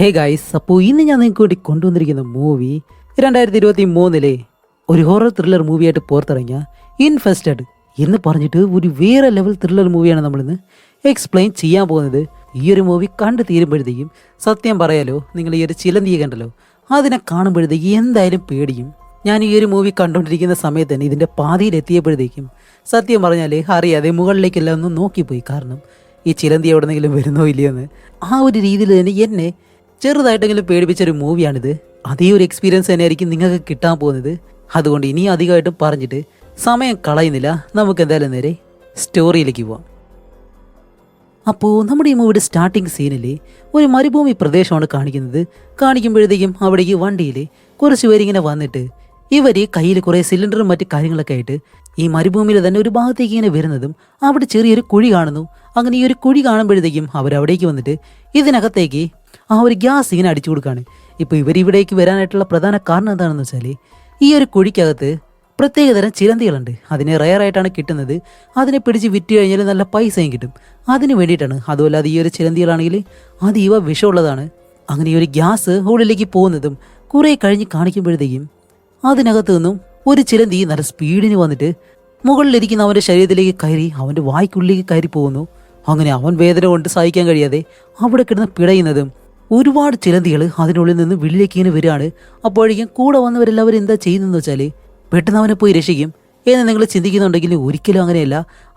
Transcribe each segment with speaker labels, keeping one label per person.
Speaker 1: Hey guys, അപ്പോൾ ഇന്ന് ഞാൻ നിങ്ങൾക്ക് വേണ്ടി കൊണ്ടുവന്നിരിക്കുന്ന മൂവി 2023 ഒരു ഹൊറർ ത്രില്ലർ മൂവിയായിട്ട് പുറത്തിറങ്ങിയ ഇൻഫെസ്റ്റഡ് എന്ന് പറഞ്ഞിട്ട് ഒരു വേറെ ലെവൽ ത്രില്ലർ മൂവിയാണ് നമ്മളിന്ന് എക്സ്പ്ലെയിൻ ചെയ്യാൻ പോകുന്നത്. ഈ ഒരു മൂവി കണ്ടു തീരുമ്പോഴത്തേക്കും സത്യം പറയാലോ, നിങ്ങൾ ഈ ഒരു ചിലന്തിയെ കണ്ടല്ലോ, അതിനെ കാണുമ്പോഴത്തേക്ക് എന്തായാലും പേടിയും. ഞാൻ ഈ ഒരു മൂവി കണ്ടുകൊണ്ടിരിക്കുന്ന സമയത്ത് തന്നെ ഇതിൻ്റെ പാതിയിലെത്തിയപ്പോഴത്തേക്കും സത്യം പറഞ്ഞാൽ അറിയാതെ മുകളിലേക്കെല്ലാം ഒന്ന് നോക്കിപ്പോയി. കാരണം ഈ ചിലന്തി എവിടെന്നെങ്കിലും വരുന്നോ ഇല്ലയെന്ന് ആ ഒരു രീതിയിൽ തന്നെ എന്നെ ചെറുതായിട്ടെങ്കിലും പേടിപ്പിച്ചൊരു മൂവിയാണിത്. അതേ ഒരു എക്സ്പീരിയൻസ് തന്നെയായിരിക്കും നിങ്ങൾക്ക് കിട്ടാൻ പോകുന്നത്. അതുകൊണ്ട് ഇനി അധികമായിട്ടും പറഞ്ഞിട്ട് സമയം കളയുന്നില്ല, നമുക്ക് എന്തായാലും നേരെ സ്റ്റോറിയിലേക്ക് പോവാം. അപ്പോൾ നമ്മുടെ ഈ മൂവിയുടെ സ്റ്റാർട്ടിങ് സീനിൽ ഒരു മരുഭൂമി പ്രദേശമാണ് കാണിക്കുമ്പോഴത്തേക്കും അവിടേക്ക് വണ്ടിയിൽ കുറച്ച് പേരിങ്ങനെ വന്നിട്ട് ഇവർ കയ്യിൽ കുറേ സിലിണ്ടറും മറ്റു കാര്യങ്ങളൊക്കെ ആയിട്ട് ഈ മരുഭൂമിയിൽ തന്നെ ഒരു ഭാഗത്തേക്ക് ഇങ്ങനെ വരുന്നതും അവിടെ ചെറിയൊരു കുഴി കാണുന്നു. അങ്ങനെ ഈ ഒരു കുഴി കാണുമ്പോഴത്തേക്കും അവരവിടേക്ക് വന്നിട്ട് ഇതിനകത്തേക്ക് ആ ഒരു ഗ്യാസ് ഇങ്ങനെ അടിച്ചു കൊടുക്കുകയാണ്. ഇപ്പോൾ ഇവരിവിടേക്ക് വരാനായിട്ടുള്ള പ്രധാന കാരണം എന്താണെന്ന് വെച്ചാൽ ഈ ഒരു കുഴിക്കകത്ത് പ്രത്യേകതരം ചിലന്തികളുണ്ട്. അതിനെ റയറായിട്ടാണ് കിട്ടുന്നത്. അതിനെ പിടിച്ച് വിറ്റ് കഴിഞ്ഞാൽ നല്ല പൈസയും കിട്ടും. അതിന് വേണ്ടിയിട്ടാണ്. അതുമല്ലാതെ ഈ ഒരു ചിലന്തികളാണെങ്കിൽ അതീവ വിഷമുള്ളതാണ്. അങ്ങനെ ഈ ഒരു ഗ്യാസ് ഉള്ളിലേക്ക് പോകുന്നതും കുറേ കഴിഞ്ഞ് കാണിക്കുമ്പോഴത്തേക്കും അതിനകത്ത് നിന്നും ഒരു ചിലന്തി നല്ല സ്പീഡിന് വന്നിട്ട് മുകളിലിരിക്കുന്ന അവൻ്റെ ശരീരത്തിലേക്ക് കയറി അവൻ്റെ വായ്ക്കുള്ളിലേക്ക് കയറി പോകുന്നു. അങ്ങനെ അവൻ വേദന കൊണ്ട് സഹിക്കാൻ കഴിയാതെ അവിടെ കിടന്ന് പിടയുന്നതും ഒരുപാട് ചിലന്തികൾ അതിനുള്ളിൽ നിന്ന് വെളിയിലേക്ക് ഇങ്ങനെ വരികയാണ്. അപ്പോഴേക്കും കൂടെ വന്നവരെല്ലാവരും എന്താ ചെയ്യുന്നതെന്ന് വെച്ചാൽ പെട്ടെന്ന് അവനെ പോയി രക്ഷിക്കും എന്ന് നിങ്ങൾ ചിന്തിക്കുന്നുണ്ടെങ്കിൽ ഒരിക്കലും അങ്ങനെയല്ല.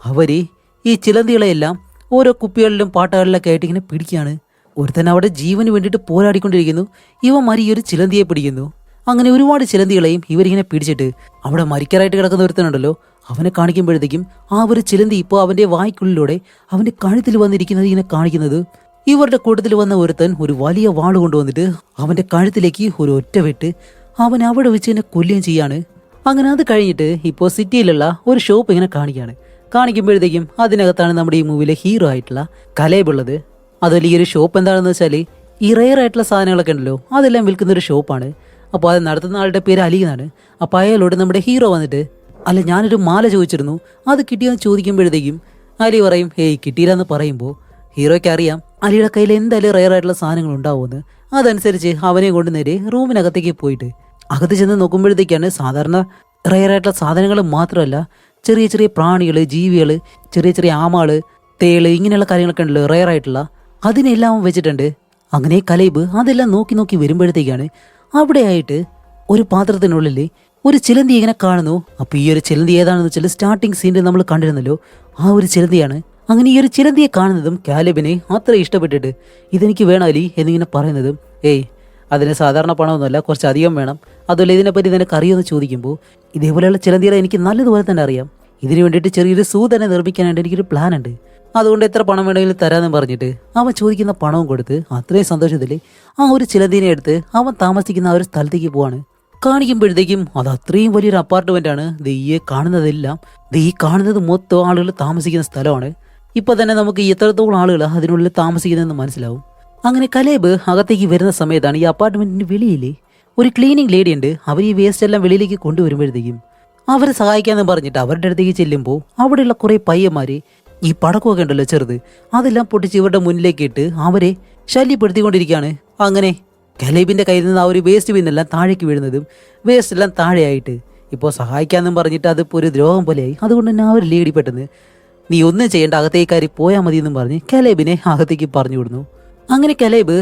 Speaker 1: അവർ ഈ ചിലന്തികളെയെല്ലാം ഓരോ കുപ്പികളിലും പാട്ടകളിലൊക്കെ ആയിട്ട് ഇങ്ങനെ പിടിക്കുകയാണ്. ഒരുത്തൻ അവിടെ ജീവന് വേണ്ടിയിട്ട് പോരാടിക്കൊണ്ടിരിക്കുന്നു. ഇവന്മാർ ഈ ഒരു ചിലന്തിയെ പിടിക്കുന്നു. അങ്ങനെ ഒരുപാട് ചിലന്തികളെയും ഇവരിങ്ങനെ പിടിച്ചിട്ട് അവിടെ മരിക്കാറായിട്ട് കിടക്കുന്ന ഒരുത്തനുണ്ടല്ലോ, അവനെ കാണിക്കുമ്പോഴത്തേക്കും ആ ഒരു ചിലന്തി ഇപ്പോൾ അവൻ്റെ വായ്ക്കുള്ളിലൂടെ അവൻ്റെ കഴുത്തിൽ വന്നിരിക്കുന്നത് ഇങ്ങനെ കാണിക്കുന്നത്. ഇവരുടെ കൂട്ടത്തിൽ വന്ന ഒരുത്തൻ ഒരു വലിയ വാള് കൊണ്ടുവന്നിട്ട് അവൻ്റെ കഴുത്തിലേക്ക് ഒരു ഒറ്റ വെട്ട് അവൻ അവിടെ വെച്ച് തന്നെ കൊല്ലുകയും ചെയ്യാണ്. അങ്ങനെ അത് കഴിഞ്ഞിട്ട് ഇപ്പോൾ സിറ്റിയിലുള്ള ഒരു ഷോപ്പ് ഇങ്ങനെ കാണിക്കുമ്പോഴത്തേക്കും അതിനകത്താണ് നമ്മുടെ ഈ മൂവിയിലെ ഹീറോ ആയിട്ടുള്ള കലേബ് ഉള്ളത്. അതുപോലെ ഈ ഒരു ഷോപ്പ് എന്താണെന്ന് വെച്ചാൽ ഈ റെയർ ആയിട്ടുള്ള സാധനങ്ങളൊക്കെ ഉണ്ടല്ലോ അതെല്ലാം വിൽക്കുന്ന ഒരു ഷോപ്പാണ്. അപ്പോൾ അത് നടത്തുന്ന ആളുടെ പേര് അലി എന്നാണ്. അപ്പോൾ അയാളോട് നമ്മുടെ ഹീറോ വന്നിട്ട്, അല്ല ഞാനൊരു മാല ചോദിച്ചിരുന്നു, അത് കിട്ടിയെന്ന് ചോദിക്കുമ്പോഴത്തേക്കും അലി പറയും ഹേയ് കിട്ടിയില്ലെന്ന് പറയുമ്പോൾ ഹീറോയ്ക്ക് അറിയാം അലിയുടെ കയ്യിൽ എന്തായാലും റെയർ ആയിട്ടുള്ള സാധനങ്ങൾ ഉണ്ടാവുമെന്ന്. അതനുസരിച്ച് അവനെ കൊണ്ട് നേരെ റൂമിനകത്തേക്ക് പോയിട്ട് അകത്ത് ചെന്ന് നോക്കുമ്പോഴത്തേക്കാണ് സാധാരണ റെയർ ആയിട്ടുള്ള സാധനങ്ങൾ മാത്രമല്ല ചെറിയ ചെറിയ പ്രാണികൾ, ജീവികൾ, ചെറിയ ചെറിയ ആമാള്, തേള്, ഇങ്ങനെയുള്ള കാര്യങ്ങളൊക്കെ ഉണ്ടല്ലോ റെയർ ആയിട്ടുള്ള, അതിനെല്ലാം വെച്ചിട്ടുണ്ട്. അങ്ങനെ കലേബ് അതെല്ലാം നോക്കി വരുമ്പോഴത്തേക്കാണ് അവിടെയായിട്ട് ഒരു പാത്രത്തിനുള്ളിൽ ഒരു ചിലന്തി ഇങ്ങനെ കാണുന്നു. അപ്പോൾ ഈ ഒരു ചിലന്തി ഏതാണെന്ന് വെച്ചാൽ സ്റ്റാർട്ടിങ് സീനിൽ നമ്മൾ കണ്ടിരുന്നല്ലോ, ആ ഒരു ചിലന്തിയാണ്. അങ്ങനെ ഈ ഒരു ചിലന്തിയെ കാണുന്നതും കാലേബിനെ അത്ര ഇഷ്ടപ്പെട്ടിട്ട് ഇതെനിക്ക് വേണം അലി എന്നിങ്ങനെ പറയുന്നതും, ഏയ് അതിന് സാധാരണ പണമൊന്നുമല്ല, കുറച്ച് അധികം വേണം, അതുപോലെ ഇതിനെപ്പറ്റി നിനക്ക് അറിയുമെന്ന് ചോദിക്കുമ്പോൾ ഇതേപോലെയുള്ള ചിലന്തികളെ എനിക്ക് നല്ലതുപോലെ തന്നെ അറിയാം. ഇതിനു വേണ്ടിയിട്ട് ചെറിയൊരു സൂ തന്നെ നിർമ്മിക്കാനായിട്ട് എനിക്കൊരു പ്ലാൻ ഉണ്ട്, അതുകൊണ്ട് എത്ര പണം വേണമെങ്കിലും തരാമെന്ന് പറഞ്ഞിട്ട് അവൻ ചോദിക്കുന്ന പണവും കൊടുത്ത് അത്രയും സന്തോഷത്തിൽ ആ ഒരു ചിലന്തിനെ എടുത്ത് അവൻ താമസിക്കുന്ന ആ ഒരു സ്ഥലത്തേക്ക് പോവാണ്. കാണിക്കുമ്പോഴത്തേക്കും അത് അത്രയും വലിയൊരു അപ്പാർട്ട്മെന്റ് ആണ്. ഈ കാണുന്നതെല്ലാം ഈ കാണുന്നത് മൊത്തം ആളുകൾ താമസിക്കുന്ന സ്ഥലമാണ്. ഇപ്പൊ തന്നെ നമുക്ക് എത്രത്തോളം ആളുകൾ അതിനുള്ളിൽ താമസിക്കുന്നതെന്ന് മനസ്സിലാവും. അങ്ങനെ കലേബ് അകത്തേക്ക് വരുന്ന സമയത്താണ് ഈ അപ്പാർട്ട്മെന്റിന് വെളിയിൽ ഒരു ക്ലീനിങ് ലേഡി ഉണ്ട്. അവർ ഈ വേസ്റ്റ് എല്ലാം വെളിയിലേക്ക് കൊണ്ടുവരുമ്പോഴത്തേക്കും അവരെ സഹായിക്കാമെന്ന് പറഞ്ഞിട്ട് അവരുടെ അടുത്തേക്ക് ചെല്ലുമ്പോൾ അവിടെയുള്ള കുറേ പയ്യന്മാര് ഈ പടക്കമൊക്കെ ഉണ്ടല്ലോ ചെറുത്, അതെല്ലാം പൊട്ടിച്ച് ഇവരുടെ മുന്നിലേക്ക് ഇട്ട് അവരെ ശല്യപ്പെടുത്തിക്കൊണ്ടിരിക്കുകയാണ്. അങ്ങനെ കലേബിന്റെ കയ്യിൽ നിന്ന് ആ ഒരു വേസ്റ്റ് ബിന്നെല്ലാം താഴേക്ക് വീഴുന്നതും വേസ്റ്റ് എല്ലാം താഴെയായിട്ട് ഇപ്പോൾ സഹായിക്കാമെന്നും പറഞ്ഞിട്ട് അതിപ്പോൾ ഒരു ദ്രോഹം പോലെയായി. അതുകൊണ്ട് തന്നെ ആ ഒരു ലേഡി പെട്ടെന്ന് നീ ഒന്നും ചെയ്യേണ്ട, അകത്തേക്ക് കയറി പോയാൽ മതി എന്നും പറഞ്ഞ് കലേബിനെ അകത്തേക്ക് പറഞ്ഞു വിടുന്നു. അങ്ങനെ കലേബ്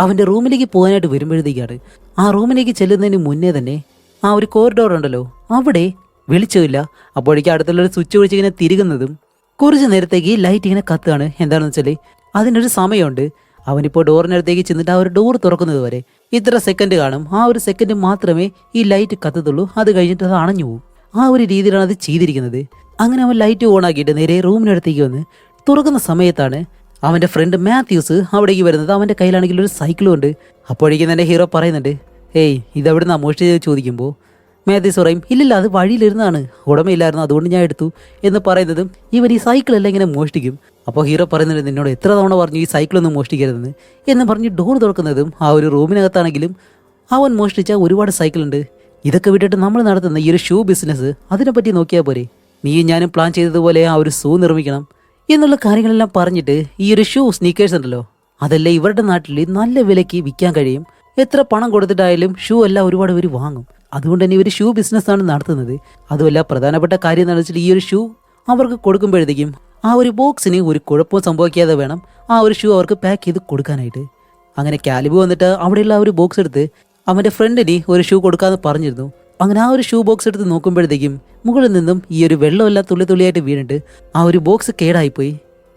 Speaker 1: അവൻ്റെ റൂമിലേക്ക് പോകാനായിട്ട് വരുമ്പോഴത്തേക്കാണ് ആ റൂമിലേക്ക് ചെല്ലുന്നതിന് മുന്നേ തന്നെ ആ ഒരു കോറിഡോർ ഉണ്ടല്ലോ അവിടെ വെളിച്ചമില്ല. അപ്പോഴേക്കും അടുത്തുള്ളൊരു സ്വിച്ച് ഒഴിച്ച് ഇങ്ങനെ തിരികുന്നതും കുറച്ച് നേരത്തേക്ക് ലൈറ്റ് ഇങ്ങനെ കത്തുകയാണ്. എന്താണെന്ന് വെച്ചാൽ അതിനൊരു സമയമുണ്ട്. അവനിപ്പോൾ ഡോറിനടുത്തേക്ക് ചെന്നിട്ട് ആ ഒരു ഡോർ തുറക്കുന്നത് വരെ ഇത്ര സെക്കൻഡ് കാണും. ആ ഒരു സെക്കൻഡ് മാത്രമേ ഈ ലൈറ്റ് കത്തത്തുള്ളൂ. അത് കഴിഞ്ഞിട്ട് അത് അണഞ്ഞു പോകും. ആ ഒരു രീതിയിലാണ് അത് ചെയ്തിരിക്കുന്നത്. അങ്ങനെ അവൻ ലൈറ്റ് ഓൺ ആക്കിയിട്ട് നേരെ റൂമിനടുത്തേക്ക് വന്ന് തുറക്കുന്ന സമയത്താണ് അവൻ്റെ ഫ്രണ്ട് മാത്യൂസ് അവിടേക്ക് വരുന്നത്. അവൻ്റെ കയ്യിലാണെങ്കിൽ ഒരു സൈക്കിളും ഉണ്ട്. അപ്പോഴേക്കും എൻ്റെ ഹീറോ പറയുന്നുണ്ട്, ഏയ് ഇതെവിടുന്നാ മോഷ്ടിച്ചത് ചോദിക്കുമ്പോൾ മാത്യൂസ് പറയും ഇല്ലില്ല അത് വഴിയിലിരുന്നതാണ്, ഉടമയില്ലായിരുന്നു, അതുകൊണ്ട് ഞാൻ എടുത്തു എന്ന് പറയുന്നതും ഇവർ ഈ സൈക്കിളെല്ലാം ഇങ്ങനെ മോഷ്ടിക്കും. അപ്പോൾ ഹീറോ പറയുന്നുണ്ട് നിന്നോട് എത്ര തവണ പറഞ്ഞു ഈ സൈക്കിളൊന്നും മോഷ്ടിക്കരുതെന്ന് എന്ന് പറഞ്ഞ് ഡോർ തുറക്കുന്നതും ആ ഒരു റൂമിനകത്താണെങ്കിലും അവൻ മോഷ്ടിച്ച ഒരുപാട് സൈക്കിളുണ്ട്. ഇതൊക്കെ വിട്ടിട്ട് നമ്മൾ നടത്തുന്ന ഈ ഒരു ഷൂ ബിസിനസ് അതിനെപ്പറ്റി നോക്കിയാൽ പോരെ, നീയും ഞാനും പ്ലാൻ ചെയ്തതുപോലെ ആ ഒരു സൂ നിർമ്മിക്കണം എന്നുള്ള കാര്യങ്ങളെല്ലാം പറഞ്ഞിട്ട് ഈ ഒരു ഷൂ സ്നീക്കേഴ്സ് ഉണ്ടല്ലോ അതല്ല ഇവരുടെ നാട്ടിൽ നല്ല വിലയ്ക്ക് വിൽക്കാൻ കഴിയും. എത്ര പണം കൊടുത്തിട്ടായാലും ഷൂ എല്ലാം ഒരുപാട് പേര് വാങ്ങും. അതുകൊണ്ട് തന്നെ ഇവർ ഷൂ ബിസിനസ്സാണ് നടത്തുന്നത്. അതുമല്ല പ്രധാനപ്പെട്ട കാര്യം എന്ന് വെച്ചാൽ ഈ ഒരു ഷൂ അവർക്ക് കൊടുക്കുമ്പോഴത്തേക്കും ആ ഒരു ബോക്സിന് ഒരു കുഴപ്പവും സംഭവിക്കാതെ വേണം ആ ഒരു ഷൂ അവർക്ക് പാക്ക് ചെയ്ത് കൊടുക്കാനായിട്ട്. അങ്ങനെ കാലിബ് വന്നിട്ട് അവിടെയുള്ള ആ ഒരു ബോക്സ് എടുത്ത് അവൻ്റെ ഫ്രണ്ടിന് ഒരു ഷൂ കൊടുക്കാമെന്ന് പറഞ്ഞിരുന്നു. അങ്ങനെ ആ ഒരു ഷൂ ബോക്സ് എടുത്ത് നോക്കുമ്പോഴത്തേക്കും മുകളിൽ നിന്നും ഈ ഒരു വെള്ളമെല്ലാം തുള്ളി തുള്ളിയായിട്ട് വീണിട്ട് ആ ഒരു ബോക്സ് കേടായിപ്പോയി.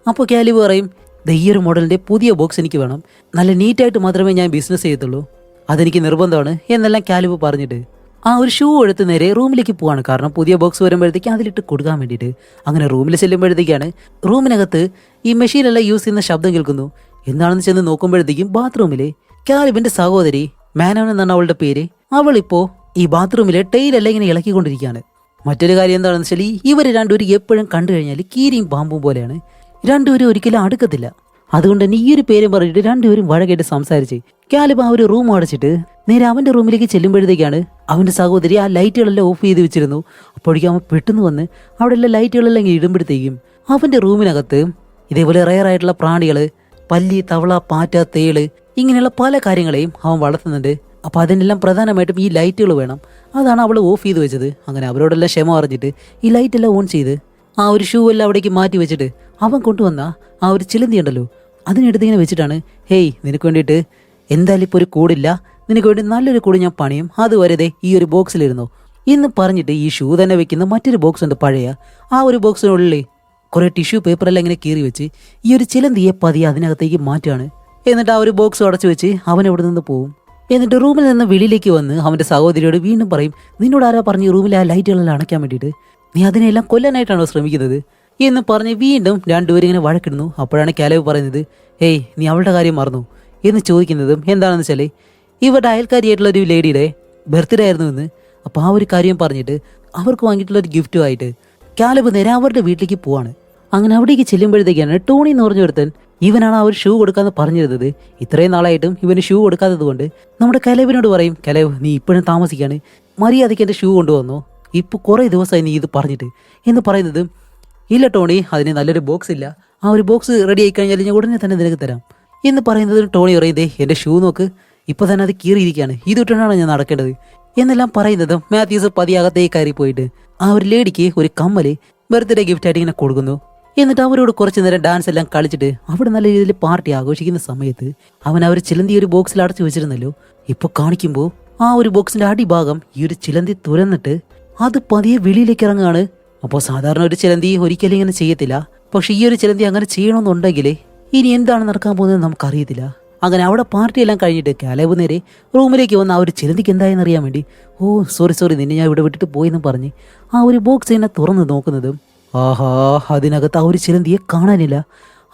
Speaker 1: അപ്പോൾ കാലിബ് പറയും, ഈ ഒരു മോഡലിൻ്റെ പുതിയ ബോക്സ് എനിക്ക് വേണം, നല്ല നീറ്റായിട്ട് മാത്രമേ ഞാൻ ബിസിനസ് ചെയ്യത്തുള്ളൂ, അതെനിക്ക് നിർബന്ധമാണ് എന്നെല്ലാം കാലിബ് പറഞ്ഞിട്ട് ആ ഒരു ഷൂ എടുത്ത് നേരെ റൂമിലേക്ക് പോവാണ്. കാരണം പുതിയ ബോക്സ് വരുമ്പോഴത്തേക്ക് അതിലിട്ട് കൊടുക്കാൻ വേണ്ടിയിട്ട്. അങ്ങനെ റൂമിൽ ചെല്ലുമ്പോഴത്തേക്കാണ് റൂമിനകത്ത് ഈ മെഷീനെല്ലാം യൂസ് ചെയ്യുന്ന ശബ്ദം കേൾക്കുന്നു. എന്താണെന്ന് ചെന്ന് നോക്കുമ്പോഴത്തേക്കും ബാത്റൂമിലെ കാലിബിന്റെ സഹോദരി മാനോൻ എന്നാണ് അവളുടെ പേര്. അവളിപ്പോ ഈ ബാത്റൂമിലെ ടൈലെല്ലാം ഇങ്ങനെ ഇളക്കിക്കൊണ്ടിരിക്കുകയാണ്. മറ്റൊരു കാര്യം എന്താണെന്ന് വെച്ചാൽ ഇവർ രണ്ടുപേരും എപ്പോഴും കണ്ടു കഴിഞ്ഞാൽ കീരിയും പാമ്പും പോലെയാണ്. രണ്ടുപേരും ഒരിക്കലും അടുക്കത്തില്ല. അതുകൊണ്ട് തന്നെ ഈ ഒരു പേരും പറഞ്ഞിട്ട് രണ്ടുപേരും വഴകേട്ട് സംസാരിച്ച് കാലിബ് ആ ഒരു റൂം അടച്ചിട്ട് നേരെ അവന്റെ റൂമിലേക്ക് ചെല്ലുമ്പോഴത്തേക്കാണ് അവന്റെ സഹോദരി ആ ലൈറ്റുകളെല്ലാം ഓഫ് ചെയ്ത് വെച്ചിരുന്നു. അപ്പോഴേക്കും അവൻ പെട്ടെന്ന് വന്ന് അവിടെ എല്ലാം ലൈറ്റുകളെല്ലാം ഇങ്ങനെ ഇടുമ്പോഴത്തേക്കും അവന്റെ റൂമിനകത്ത് ഇതേപോലെ റയറായിട്ടുള്ള പ്രാണികള്, പല്ലി, തവള, പാറ്റ, തേള് ഇങ്ങനെയുള്ള പല കാര്യങ്ങളെയും അവൻ വളർത്തുന്നുണ്ട്. അപ്പോൾ അതിനെല്ലാം പ്രധാനമായിട്ടും ഈ ലൈറ്റുകൾ വേണം. അതാണ് അവൾ ഓഫ് ചെയ്ത് വെച്ചത്. അങ്ങനെ അവരോടെല്ലാം ക്ഷമ പറഞ്ഞിട്ട് ഈ ലൈറ്റെല്ലാം ഓൺ ചെയ്ത് ആ ഒരു ഷൂ എല്ലാം അവിടേക്ക് മാറ്റി വെച്ചിട്ട് അവൻ കൊണ്ടുവന്ന ആ ഒരു ചിലന്തി ഉണ്ടല്ലോ അതിനെടുത്ത് ഇങ്ങനെ വെച്ചിട്ടാണ്, ഹേയ് നിനക്ക് വേണ്ടിയിട്ട് എന്തായാലും ഇപ്പോൾ ഒരു കൂടില്ല, നിനക്ക് വേണ്ടി നല്ലൊരു കൂടി ഞാൻ പണിയും, അതുവരെ ഈ ഒരു ബോക്സിലിരുന്നോ എന്ന് പറഞ്ഞിട്ട് ഈ ഷൂ തന്നെ വെക്കുന്ന മറ്റൊരു ബോക്സ് ഉണ്ട് പഴയ. ആ ഒരു ബോക്സിനുള്ളിൽ കുറേ ടിഷ്യൂ പേപ്പറെല്ലാം ഇങ്ങനെ കീറി വെച്ച് ഈ ഒരു ചിലന്തിയെ പതിയെ അതിനകത്തേക്ക് മാറ്റുകയാണ്. എന്നിട്ട് ആ ഒരു ബോക്സ് അടച്ചു വെച്ച് അവൻ അവിടെ നിന്ന് പോവും. എന്നിട്ട് റൂമിൽ നിന്ന് വെളിയിലേക്ക് വന്ന് അവൻ്റെ സഹോദരിയോട് വീണ്ടും പറയും, നിന്നോട് ആരാ പറഞ്ഞു റൂമിലെ ആ ലൈറ്റുകളെല്ലാം അണയ്ക്കാൻ വേണ്ടിയിട്ട്, നീ അതിനെല്ലാം കൊല്ലാനായിട്ടാണോ ശ്രമിക്കുന്നത് എന്ന് പറഞ്ഞ് വീണ്ടും രണ്ടുപേരും ഇങ്ങനെ വഴക്കിടുന്നു. അപ്പോഴാണ് കാലിബ് പറയുന്നത്, ഹേയ് നീ അവളുടെ കാര്യം മറന്നു എന്ന് ചോദിക്കുന്നതും എന്താണെന്ന് വെച്ചാൽ ഇവരുടെ അയൽക്കാരിയായിട്ടുള്ള ഒരു ലേഡിയുടെ ബർത്ത്ഡേ ആയിരുന്നു എന്ന്. അപ്പോൾ ആ ഒരു കാര്യം പറഞ്ഞിട്ട് അവർക്ക് വാങ്ങിയിട്ടുള്ള ഒരു ഗിഫ്റ്റുമായിട്ട് കാലിബ് നേരെ അവരുടെ വീട്ടിലേക്ക് പോവാണ്. അങ്ങനെ അവിടേക്ക് ചെല്ലുമ്പോഴത്തേക്കാണ് ടോണി എന്ന് പറഞ്ഞ ഒരുത്തൻ ഇവനാണ് ആ ഒരു ഷൂ കൊടുക്കാന്ന് പറഞ്ഞിരുന്നത്. ഇത്രയും നാളായിട്ടും ഇവന് ഷൂ കൊടുക്കാത്തത് കൊണ്ട് നമ്മുടെ കലേബിനോട് പറയും, കലേബ് നീ ഇപ്പോഴും താമസിക്കാണ്, മര്യാദയ്ക്ക് എൻ്റെ ഷൂ കൊണ്ടുവന്നോ, ഇപ്പോൾ കുറേ ദിവസമായി നീ ഇത് പറഞ്ഞിട്ട് എന്ന് പറയുന്നത്. ഇല്ല ടോണി, അതിന് നല്ലൊരു ബോക്സ് ഇല്ല, ആ ഒരു ബോക്സ് റെഡി ആയി കഴിഞ്ഞാൽ ഞാൻ ഉടനെ തന്നെ നിനക്ക് തരാം എന്ന് പറയുന്നത്. ടോണി പറയുന്നതേ എൻ്റെ ഷൂ നോക്ക്, ഇപ്പോൾ തന്നെ അത് കീറിയിരിക്കുകയാണ്, ഇതിട്ടാണ് ഞാൻ നടക്കേണ്ടത് എന്നെല്ലാം പറയുന്നതും മാത്യൂസ് പതിയകത്തേക്ക് കയറി പോയിട്ട് ആ ഒരു ലേഡിക്ക് ഒരു കമ്മല് ബർത്ത്ഡേ ഗിഫ്റ്റായിട്ട് ഇങ്ങനെ കൊടുക്കുന്നു. എന്നിട്ട് അവരോട് കുറച്ച് നേരം ഡാൻസ് എല്ലാം കളിച്ചിട്ട് അവിടെ നല്ല രീതിയിൽ പാർട്ടി ആഘോഷിക്കുന്ന സമയത്ത് അവൻ ആ ഒരു ചിലന്തി ഒരു ബോക്സിൽ അടച്ചു വെച്ചിരുന്നല്ലോ, ഇപ്പോൾ കാണിക്കുമ്പോൾ ആ ഒരു ബോക്സിന്റെ അടിഭാഗം ഈ ഒരു ചിലന്തി തുരന്നിട്ട് അത് പതിയെ വെളിയിലേക്ക് ഇറങ്ങുകയാണ്. അപ്പോൾ സാധാരണ ഒരു ചിലന്തി ഒരിക്കലും ഇങ്ങനെ ചെയ്യത്തില്ല. പക്ഷെ ഈ ഒരു ചിലന്തി അങ്ങനെ ചെയ്യണമെന്നുണ്ടെങ്കിൽ ഇനി എന്താണ് നടക്കാൻ പോകുന്നത് നമുക്കറിയത്തില്ല. അങ്ങനെ അവിടെ പാർട്ടിയെല്ലാം കഴിഞ്ഞിട്ട് കാലേബ് നേരെ റൂമിലേക്ക് വന്ന് ആ ഒരു ചിലന്തിക്ക് എന്തായെന്ന് അറിയാൻ വേണ്ടി, ഓ സോറി നിന്നെ ഞാൻ ഇവിടെ വിട്ടിട്ട് പോയെന്ന് പറഞ്ഞ് ആ ഒരു ബോക്സ് ഇങ്ങനെ തുറന്ന് നോക്കുന്നതും ആഹാ അതിനകത്ത് ആ ഒരു ചിലന്തിയെ കാണാനില്ല.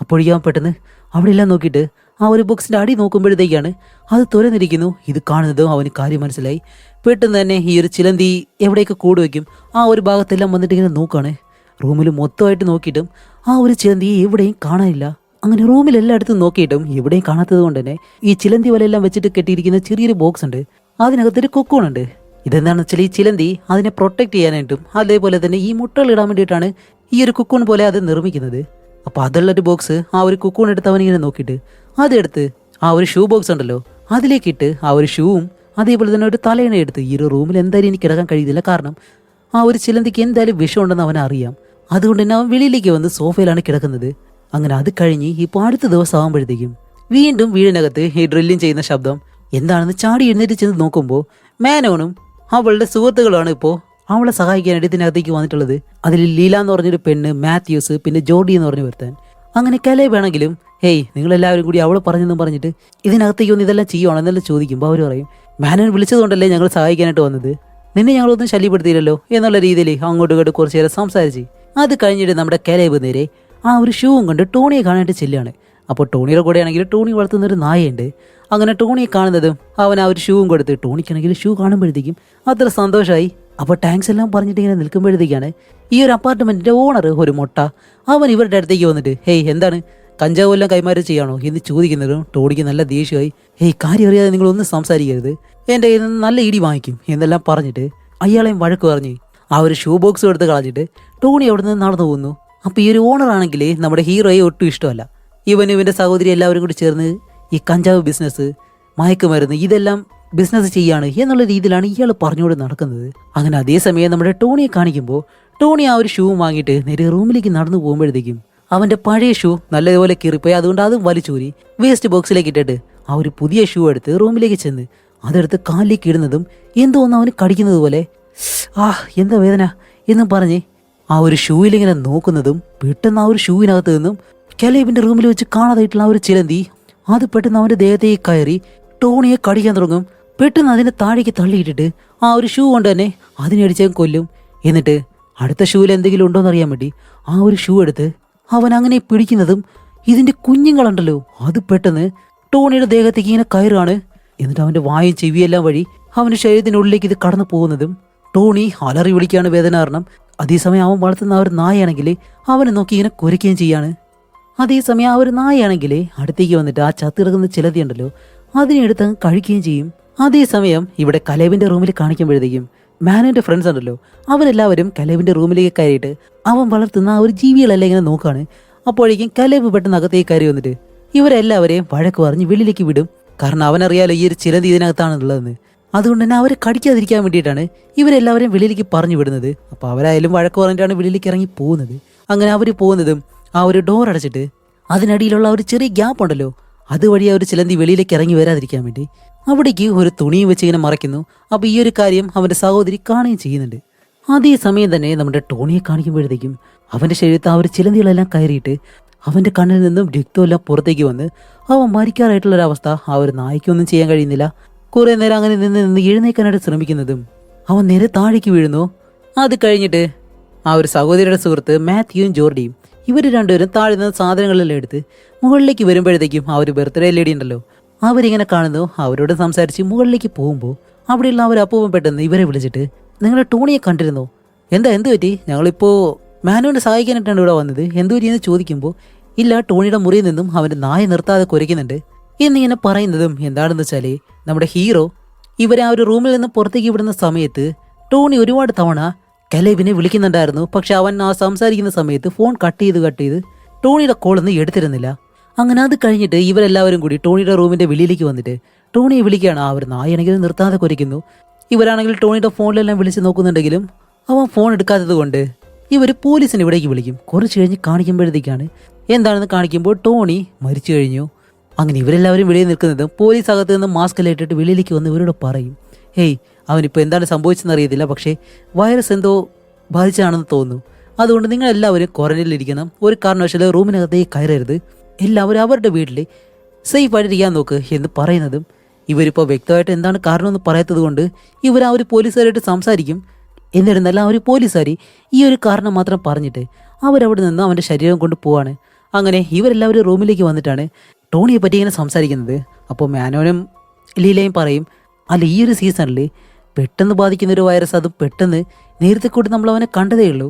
Speaker 1: അപ്പോഴേക്കും പെട്ടെന്ന് അവിടെ എല്ലാം നോക്കിയിട്ട് ആ ഒരു ബോക്സിന്റെ അടി നോക്കുമ്പോഴത്തേക്കാണ് അത് തുറന്നിരിക്കുന്നു. ഇത് കാണുന്നതും അവന് കാര്യം മനസ്സിലായി. പെട്ടെന്ന് തന്നെ ഈ ഒരു ചിലന്തി എവിടെയൊക്കെ കൂട് വയ്ക്കും ആ ഒരു ഭാഗത്തെല്ലാം വന്നിട്ട് ഇങ്ങനെ നോക്കുകയാണ്. റൂമിൽ മൊത്തമായിട്ട് നോക്കിയിട്ടും ആ ഒരു ചിലന്തിയെ എവിടെയും കാണാനില്ല. അങ്ങനെ റൂമിൽ എല്ലായിടത്തും നോക്കിയിട്ടും എവിടെയും കാണാത്തത് കൊണ്ട് തന്നെ ഈ ചിലന്തി വലയെല്ലാം വെച്ചിട്ട് കെട്ടിയിരിക്കുന്ന ചെറിയൊരു ബോക്സ് ഉണ്ട്, അതിനകത്തൊരു കൊക്കൂണുണ്ട്. ഇതെന്താണെന്ന് വെച്ചാൽ ഈ ചിലന്തി അതിനെ പ്രൊട്ടക്ട് ചെയ്യാനായിട്ടും അതേപോലെ തന്നെ ഈ മുട്ടകൾ ഇടാൻ വേണ്ടിയിട്ടാണ് ഈ ഒരു കുക്കൂൺ പോലെ അത് നിർമ്മിക്കുന്നത്. അപ്പോൾ അതുള്ളൊരു ബോക്സ് ആ ഒരു കുക്കൂൺ എടുത്ത് അവനിങ്ങനെ നോക്കിയിട്ട് അതെടുത്ത് ആ ഒരു ഷൂ ബോക്സ് ഉണ്ടല്ലോ അതിലേക്കിട്ട് ആ ഒരു ഷൂവും അതേപോലെ തന്നെ ഒരു തലയിണ എടുത്ത് ഈ ഒരു റൂമിൽ എന്തായാലും എനിക്ക് കിടക്കാൻ കഴിയുന്നില്ല, കാരണം ആ ഒരു ചിലന്തിക്ക് എന്തായാലും വിഷമുണ്ടെന്ന് അവനെ അറിയാം. അതുകൊണ്ട് തന്നെ അവൻ വെളിയിലേക്ക് വന്ന് സോഫയിലാണ് കിടക്കുന്നത്. അങ്ങനെ അത് കഴിഞ്ഞ് ഇപ്പോൾ അടുത്ത ദിവസം ആകുമ്പോഴത്തേക്കും വീണ്ടും വീടിനകത്ത് ഈ ഡ്രില്ലിങ് ചെയ്യുന്ന ശബ്ദം എന്താണെന്ന് ചാടി എഴുന്നേറ്റ് ചെന്ന് നോക്കുമ്പോൾ മാനോനും അവളുടെ സുഹൃത്തുക്കളാണ് ഇപ്പോൾ അവളെ സഹായിക്കാനായിട്ട് ഇതിനകത്തേക്ക് വന്നിട്ടുള്ളത്. അതിൽ ലീല എന്ന് പറഞ്ഞൊരു പെണ്ണ്, മാത്യൂസ്, പിന്നെ ജോഡി എന്ന് പറഞ്ഞ് വരുത്താൻ. അങ്ങനെ കലേബ് ആണെങ്കിലും ഹേയ് നിങ്ങളെല്ലാവരും കൂടി അവൾ പറഞ്ഞെന്നും പറഞ്ഞിട്ട് ഇതിനകത്തേക്ക് വന്ന് ഇതെല്ലാം ചെയ്യുവാണോ എന്നെല്ലാം ചോദിക്കുമ്പോൾ അവർ പറയും, മാനോൻ വിളിച്ചതുകൊണ്ടല്ലേ ഞങ്ങൾ സഹായിക്കാനായിട്ട് വന്നത്, നിന്നെ ഞങ്ങളൊന്നും ശല്യപ്പെടുത്തിയില്ലല്ലോ എന്നുള്ള രീതിയിൽ അങ്ങോട്ടും ഇങ്ങോട്ട് കുറച്ച് നേരം സംസാരിച്ച് അത് കഴിഞ്ഞിട്ട് നമ്മുടെ കലേബ് നേരെ ആ ഒരു ഷൂവും കൊണ്ട് ടോണിയെ കാണാനായിട്ട് ചെല്ലുകയാണ്. അപ്പോൾ ടോണിയുടെ കൂടെ ആണെങ്കിൽ ടോണി വളർത്തുന്നൊരു നായയുണ്ട്. അങ്ങനെ ടോണിയെ കാണുന്നതും അവൻ ആ ഒരു ഷൂവും കൊടുത്ത് ടോണിക്കാണെങ്കിൽ ഷൂ കാണുമ്പോഴത്തേക്കും അത്ര സന്തോഷമായി. അപ്പോൾ ടാങ്ക്സ് എല്ലാം പറഞ്ഞിട്ട് ഇങ്ങനെ നിൽക്കുമ്പോഴത്തേക്കാണ് ഈ ഒരു അപ്പാർട്ട്മെന്റിന്റെ ഓണർ ഒരു മൊട്ട അവൻ ഇവരുടെ അടുത്തേക്ക് വന്നിട്ട്, ഹേയ് എന്താണ് കഞ്ചാവ് എല്ലാം കൈമാറ്റം ചെയ്യാണോ എന്ന് ചോദിക്കുന്നതും ടോണിക്ക് നല്ല ദേഷ്യമായി. ഹേയ് കാര്യം അറിയാതെ നിങ്ങളൊന്നും സംസാരിക്കരുത്, എൻ്റെ കയ്യിൽ നിന്ന് നല്ല ഇടി വാങ്ങിക്കും എന്നെല്ലാം പറഞ്ഞിട്ട് അയാളെയും വഴക്ക് പറഞ്ഞ് ആ ഒരു ഷൂ ബോക്സ് എടുത്ത് കളഞ്ഞിട്ട് ടോണി അവിടെ നിന്ന് നടന്നു പോകുന്നു. അപ്പോൾ ഈ ഒരു ഓണർ ആണെങ്കിൽ നമ്മുടെ ഹീറോയെ ഒട്ടും ഇഷ്ടമല്ല. ഇവൻ്റെ സഹോദരി എല്ലാവരും കൂടി ചേർന്ന് ഈ കഞ്ചാവ് ബിസിനസ്, മയക്കുമരുന്ന് ഇതെല്ലാം ബിസിനസ് ചെയ്യാണ് എന്നുള്ള രീതിയിലാണ് ഇയാൾ പറഞ്ഞുകൊണ്ട് നടക്കുന്നത്. അങ്ങനെ അതേസമയം നമ്മുടെ ടോണിയെ കാണിക്കുമ്പോൾ ടോണി ആ ഒരു ഷൂ വാങ്ങിയിട്ട് നേരെ റൂമിലേക്ക് നടന്നു പോകുമ്പോഴത്തേക്കും അവൻ്റെ പഴയ ഷൂ നല്ലതുപോലെ കീറിപ്പോയി. അതുകൊണ്ട് അതും വലിച്ചൂരി വേസ്റ്റ് ബോക്സിലേക്ക് ഇട്ടിട്ട് ആ ഒരു പുതിയ ഷൂ എടുത്ത് റൂമിലേക്ക് ചെന്ന് അതെടുത്ത് കാലിലേക്ക് ഇടുന്നതും എന്തോന്ന് അവന് കടിക്കുന്നത് പോലെ എന്താ വേദന എന്നും പറഞ്ഞ് ആ ഒരു ഷൂവിലിങ്ങനെ നോക്കുന്നതും പെട്ടെന്ന് ആ ഒരു ഷൂവിനകത്ത് നിന്നും കലേബിൻ്റെ റൂമിൽ വെച്ച് കാണാതായിട്ടുള്ള ആ ഒരു ചിലന്തി അത് പെട്ടെന്ന് അവൻ്റെ ദേഹത്തേക്ക് കയറി ടോണിയെ കടിക്കാൻ തുടങ്ങും. പെട്ടെന്ന് അതിനെ താഴേക്ക് തള്ളിയിട്ടിട്ട് ആ ഒരു ഷൂ കൊണ്ട് തന്നെ അതിനെ അടിച്ചവൻ കൊല്ലും. എന്നിട്ട് അടുത്ത ഷൂവിൽ എന്തെങ്കിലും ഉണ്ടോയെന്ന് അറിയാൻ വേണ്ടി ആ ഒരു ഷൂ എടുത്ത് അവൻ അങ്ങനെ പിടിക്കുന്നതും ഇതിൻ്റെ കുഞ്ഞുങ്ങളുണ്ടല്ലോ അത് പെട്ടെന്ന് ടോണിയുടെ ദേഹത്തേക്ക് ഇങ്ങനെ കയറാണ്. എന്നിട്ട് അവൻ്റെ വായും ചെവിയെല്ലാം വഴി അവൻ്റെ ശരീരത്തിനുള്ളിലേക്ക് ഇത് കടന്നു പോകുന്നതും ടോണി അലറി വിളിക്കുകയാണ് വേദന കാരണം. അതേസമയം അവൻ വളർത്തുന്ന ആ ഒരു നായയാണെങ്കിൽ അവനെ നോക്കി ഇങ്ങനെ കുരയ്ക്കുകയും ചെയ്യാണ്. അതേസമയം ആ ഒരു നായയാണെങ്കിൽ അടുത്തേക്ക് വന്നിട്ട് ആ ചത്തിറങ്ങുന്ന ചിലതി ഉണ്ടല്ലോ അതിനെ എടുത്ത് അങ്ങ് കഴിക്കുകയും ചെയ്യും. അതേസമയം ഇവിടെ കലേബിൻ്റെ റൂമിൽ കാണിക്കുമ്പോഴത്തേക്കും മാനുവിൻ്റെ ഫ്രണ്ട്സ് ഉണ്ടല്ലോ അവരെല്ലാവരും കലേബിൻ്റെ റൂമിലേക്ക് കയറിയിട്ട് അവൻ വളർത്തുന്ന ആ ഒരു ജീവികളെല്ലാം ഇങ്ങനെ നോക്കാണ്. അപ്പോഴേക്കും കലേബ് പെട്ടെന്ന് അകത്തേക്ക് കയറി വന്നിട്ട് ഇവരെല്ലാവരെയും വഴക്ക് പറഞ്ഞ് വെളിയിലേക്ക് വിടും. കാരണം അവനറിയാലോ ഈ ഒരു ചിലന്തി ഇതിനകത്താണുള്ളതെന്ന്. അതുകൊണ്ട് തന്നെ അവരെ കടിക്കാതിരിക്കാൻ വേണ്ടിയിട്ടാണ് ഇവരെല്ലാവരെയും വെളിയിലേക്ക് പറഞ്ഞു വിടുന്നത്. അപ്പോൾ അവരായാലും വഴക്ക് പറഞ്ഞിട്ടാണ് വെളിയിലേക്ക് ഇറങ്ങി പോകുന്നത്. അങ്ങനെ അവർ പോകുന്നതും ആ ഒരു ഡോർ അടച്ചിട്ട് അതിനടിയിലുള്ള ഒരു ചെറിയ ഗ്യാപ്പ് ഉണ്ടല്ലോ അതുവഴി ആ ഒരു ചിലന്തി വെളിയിലേക്ക് ഇറങ്ങി വരാതിരിക്കാൻ വേണ്ടി അവിടേക്ക് ഒരു തുണിയും വെച്ച് ഇങ്ങനെ മറയ്ക്കുന്നു. അപ്പോൾ ഈ ഒരു കാര്യം അവൻ്റെ സഹോദരി കാണുകയും ചെയ്യുന്നുണ്ട്. അതേസമയം തന്നെ നമ്മുടെ ടോണിയെ കാണിക്കുമ്പോഴത്തേക്കും അവൻ്റെ ശരീരത്ത് ആ ഒരു ചിലന്തികളെല്ലാം കയറിയിട്ട് അവൻ്റെ കണ്ണിൽ നിന്നും രക്തമെല്ലാം പുറത്തേക്ക് വന്ന് അവൻ മരിക്കാറായിട്ടുള്ളൊരവസ്ഥ ആ ഒരു നായ്ക്കൊന്നും ചെയ്യാൻ കഴിയുന്നില്ല. കുറേ നേരം അങ്ങനെ നിന്ന് എഴുന്നേക്കാനായിട്ട് ശ്രമിക്കുന്നതും അവൻ നേരെ താഴേക്ക് വീഴുന്നു. അത് കഴിഞ്ഞിട്ട് ആ ഒരു സഹോദരിയുടെ സുഹൃത്ത് മാത്യുവും ജോർഡിയും ഇവർ രണ്ടുപേരും താഴെ നിന്ന് സാധനങ്ങളെല്ലാം എടുത്ത് മുകളിലേക്ക് വരുമ്പോഴത്തേക്കും ആ ഒരു ബർത്ത്ഡേ ലേഡി ഉണ്ടല്ലോ അവരിങ്ങനെ കാണുന്നു. അവരോട് സംസാരിച്ച് മുകളിലേക്ക് പോകുമ്പോൾ അവിടെയുള്ള അവർ അപ്പൂപ്പൻ പെട്ടെന്ന് ഇവരെ വിളിച്ചിട്ട് നിങ്ങളുടെ ടോണിയെ കണ്ടിരുന്നോ, എന്ത് പറ്റി, ഞങ്ങളിപ്പോൾ മാനുവിനെ സഹായിക്കാനായിട്ടാണ് ഇവിടെ വന്നത്, എന്തു പറ്റിയെന്ന് ചോദിക്കുമ്പോൾ ഇല്ല ടോണിയുടെ മുറിയിൽ നിന്നും അവൻ്റെ നായ നിർത്താതെ കുരയ്ക്കുന്നുണ്ട് എന്നിങ്ങനെ പറയുന്നതും എന്താണെന്ന് വെച്ചാൽ നമ്മുടെ ഹീറോ ഇവരെ ആ ഒരു റൂമിൽ നിന്ന് പുറത്തേക്ക് വിടുന്ന സമയത്ത് ടോണി ഒരുപാട് തവണ കലേബിനെ വിളിക്കുന്നുണ്ടായിരുന്നു. പക്ഷെ അവൻ ആ സംസാരിക്കുന്ന സമയത്ത് ഫോൺ കട്ട് ചെയ്ത് ടോണിയുടെ കോളൊന്നും എടുത്തിരുന്നില്ല. അങ്ങനെ അത് കഴിഞ്ഞിട്ട് ഇവരെല്ലാവരും കൂടി ടോണിയുടെ റൂമിൻ്റെ വെളിയിലേക്ക് വന്നിട്ട് ടോണിയെ വിളിക്കുകയാണ്. ആ ഒരു നായാണെങ്കിൽ നിർത്താതെ കുരയ്ക്കുന്നു. ഇവരാണെങ്കിൽ ടോണിയുടെ ഫോണിലെല്ലാം വിളിച്ച് നോക്കുന്നുണ്ടെങ്കിലും അവൻ ഫോൺ എടുക്കാത്തത് കൊണ്ട് ഇവർ പോലീസിനെ ഇവിടേക്ക് വിളിക്കും. കുറച്ച് കഴിഞ്ഞ് കാണിക്കുമ്പോഴത്തേക്കാണ് എന്താണെന്ന് കാണിക്കുമ്പോൾ ടോണി മരിച്ചു കഴിഞ്ഞു. അങ്ങനെ ഇവരെല്ലാവരും വെളിയിൽ നിൽക്കുന്നതും പോലീസ് അകത്ത് നിന്ന് മാസ്ക് ഇട്ടിട്ട് വെളിയിലേക്ക് വന്ന് ഇവരോട് പറയും, ഹേയ് അവനിപ്പോൾ എന്താണ് സംഭവിച്ചതെന്ന് അറിയത്തില്ല, പക്ഷേ വൈറസ് എന്തോ ബാധിച്ചാണെന്ന് തോന്നുന്നു. അതുകൊണ്ട് നിങ്ങളെല്ലാവരും ക്വാറന്റൈനിലിരിക്കണം, ഒരു കാരണവശാലും റൂമിനകത്തേക്ക് കയറരുത്, എല്ലാവരും അവരുടെ വീട്ടിൽ സേഫായിട്ടിരിക്കാൻ നോക്ക് എന്ന് പറയുന്നതും ഇവരിപ്പോൾ വ്യക്തമായിട്ട് എന്താണ് കാരണമെന്ന് പറയാത്തത് കൊണ്ട് ഇവർ ആ ഒരു പോലീസുകാരായിട്ട് സംസാരിക്കും. എന്നിരുന്നല്ല ആ ഒരു പോലീസുകാർ ഈ ഒരു കാരണം മാത്രം പറഞ്ഞിട്ട് അവരവിടെ നിന്ന് അവൻ്റെ ശരീരം കൊണ്ട് പോവാണ്. അങ്ങനെ ഇവരെല്ലാവരും റൂമിലേക്ക് വന്നിട്ടാണ് ടോണിയെ പറ്റി ഇങ്ങനെ സംസാരിക്കുന്നത്. അപ്പോൾ മാനോനും ലീലയും പറയും, അല്ല ഈ ഒരു സീസണിൽ പെട്ടെന്ന് ബാധിക്കുന്നൊരു വൈറസ്, അതും പെട്ടെന്ന് നേരത്തെ കൂടി നമ്മൾ അവനെ കണ്ടതേ ഉള്ളൂ,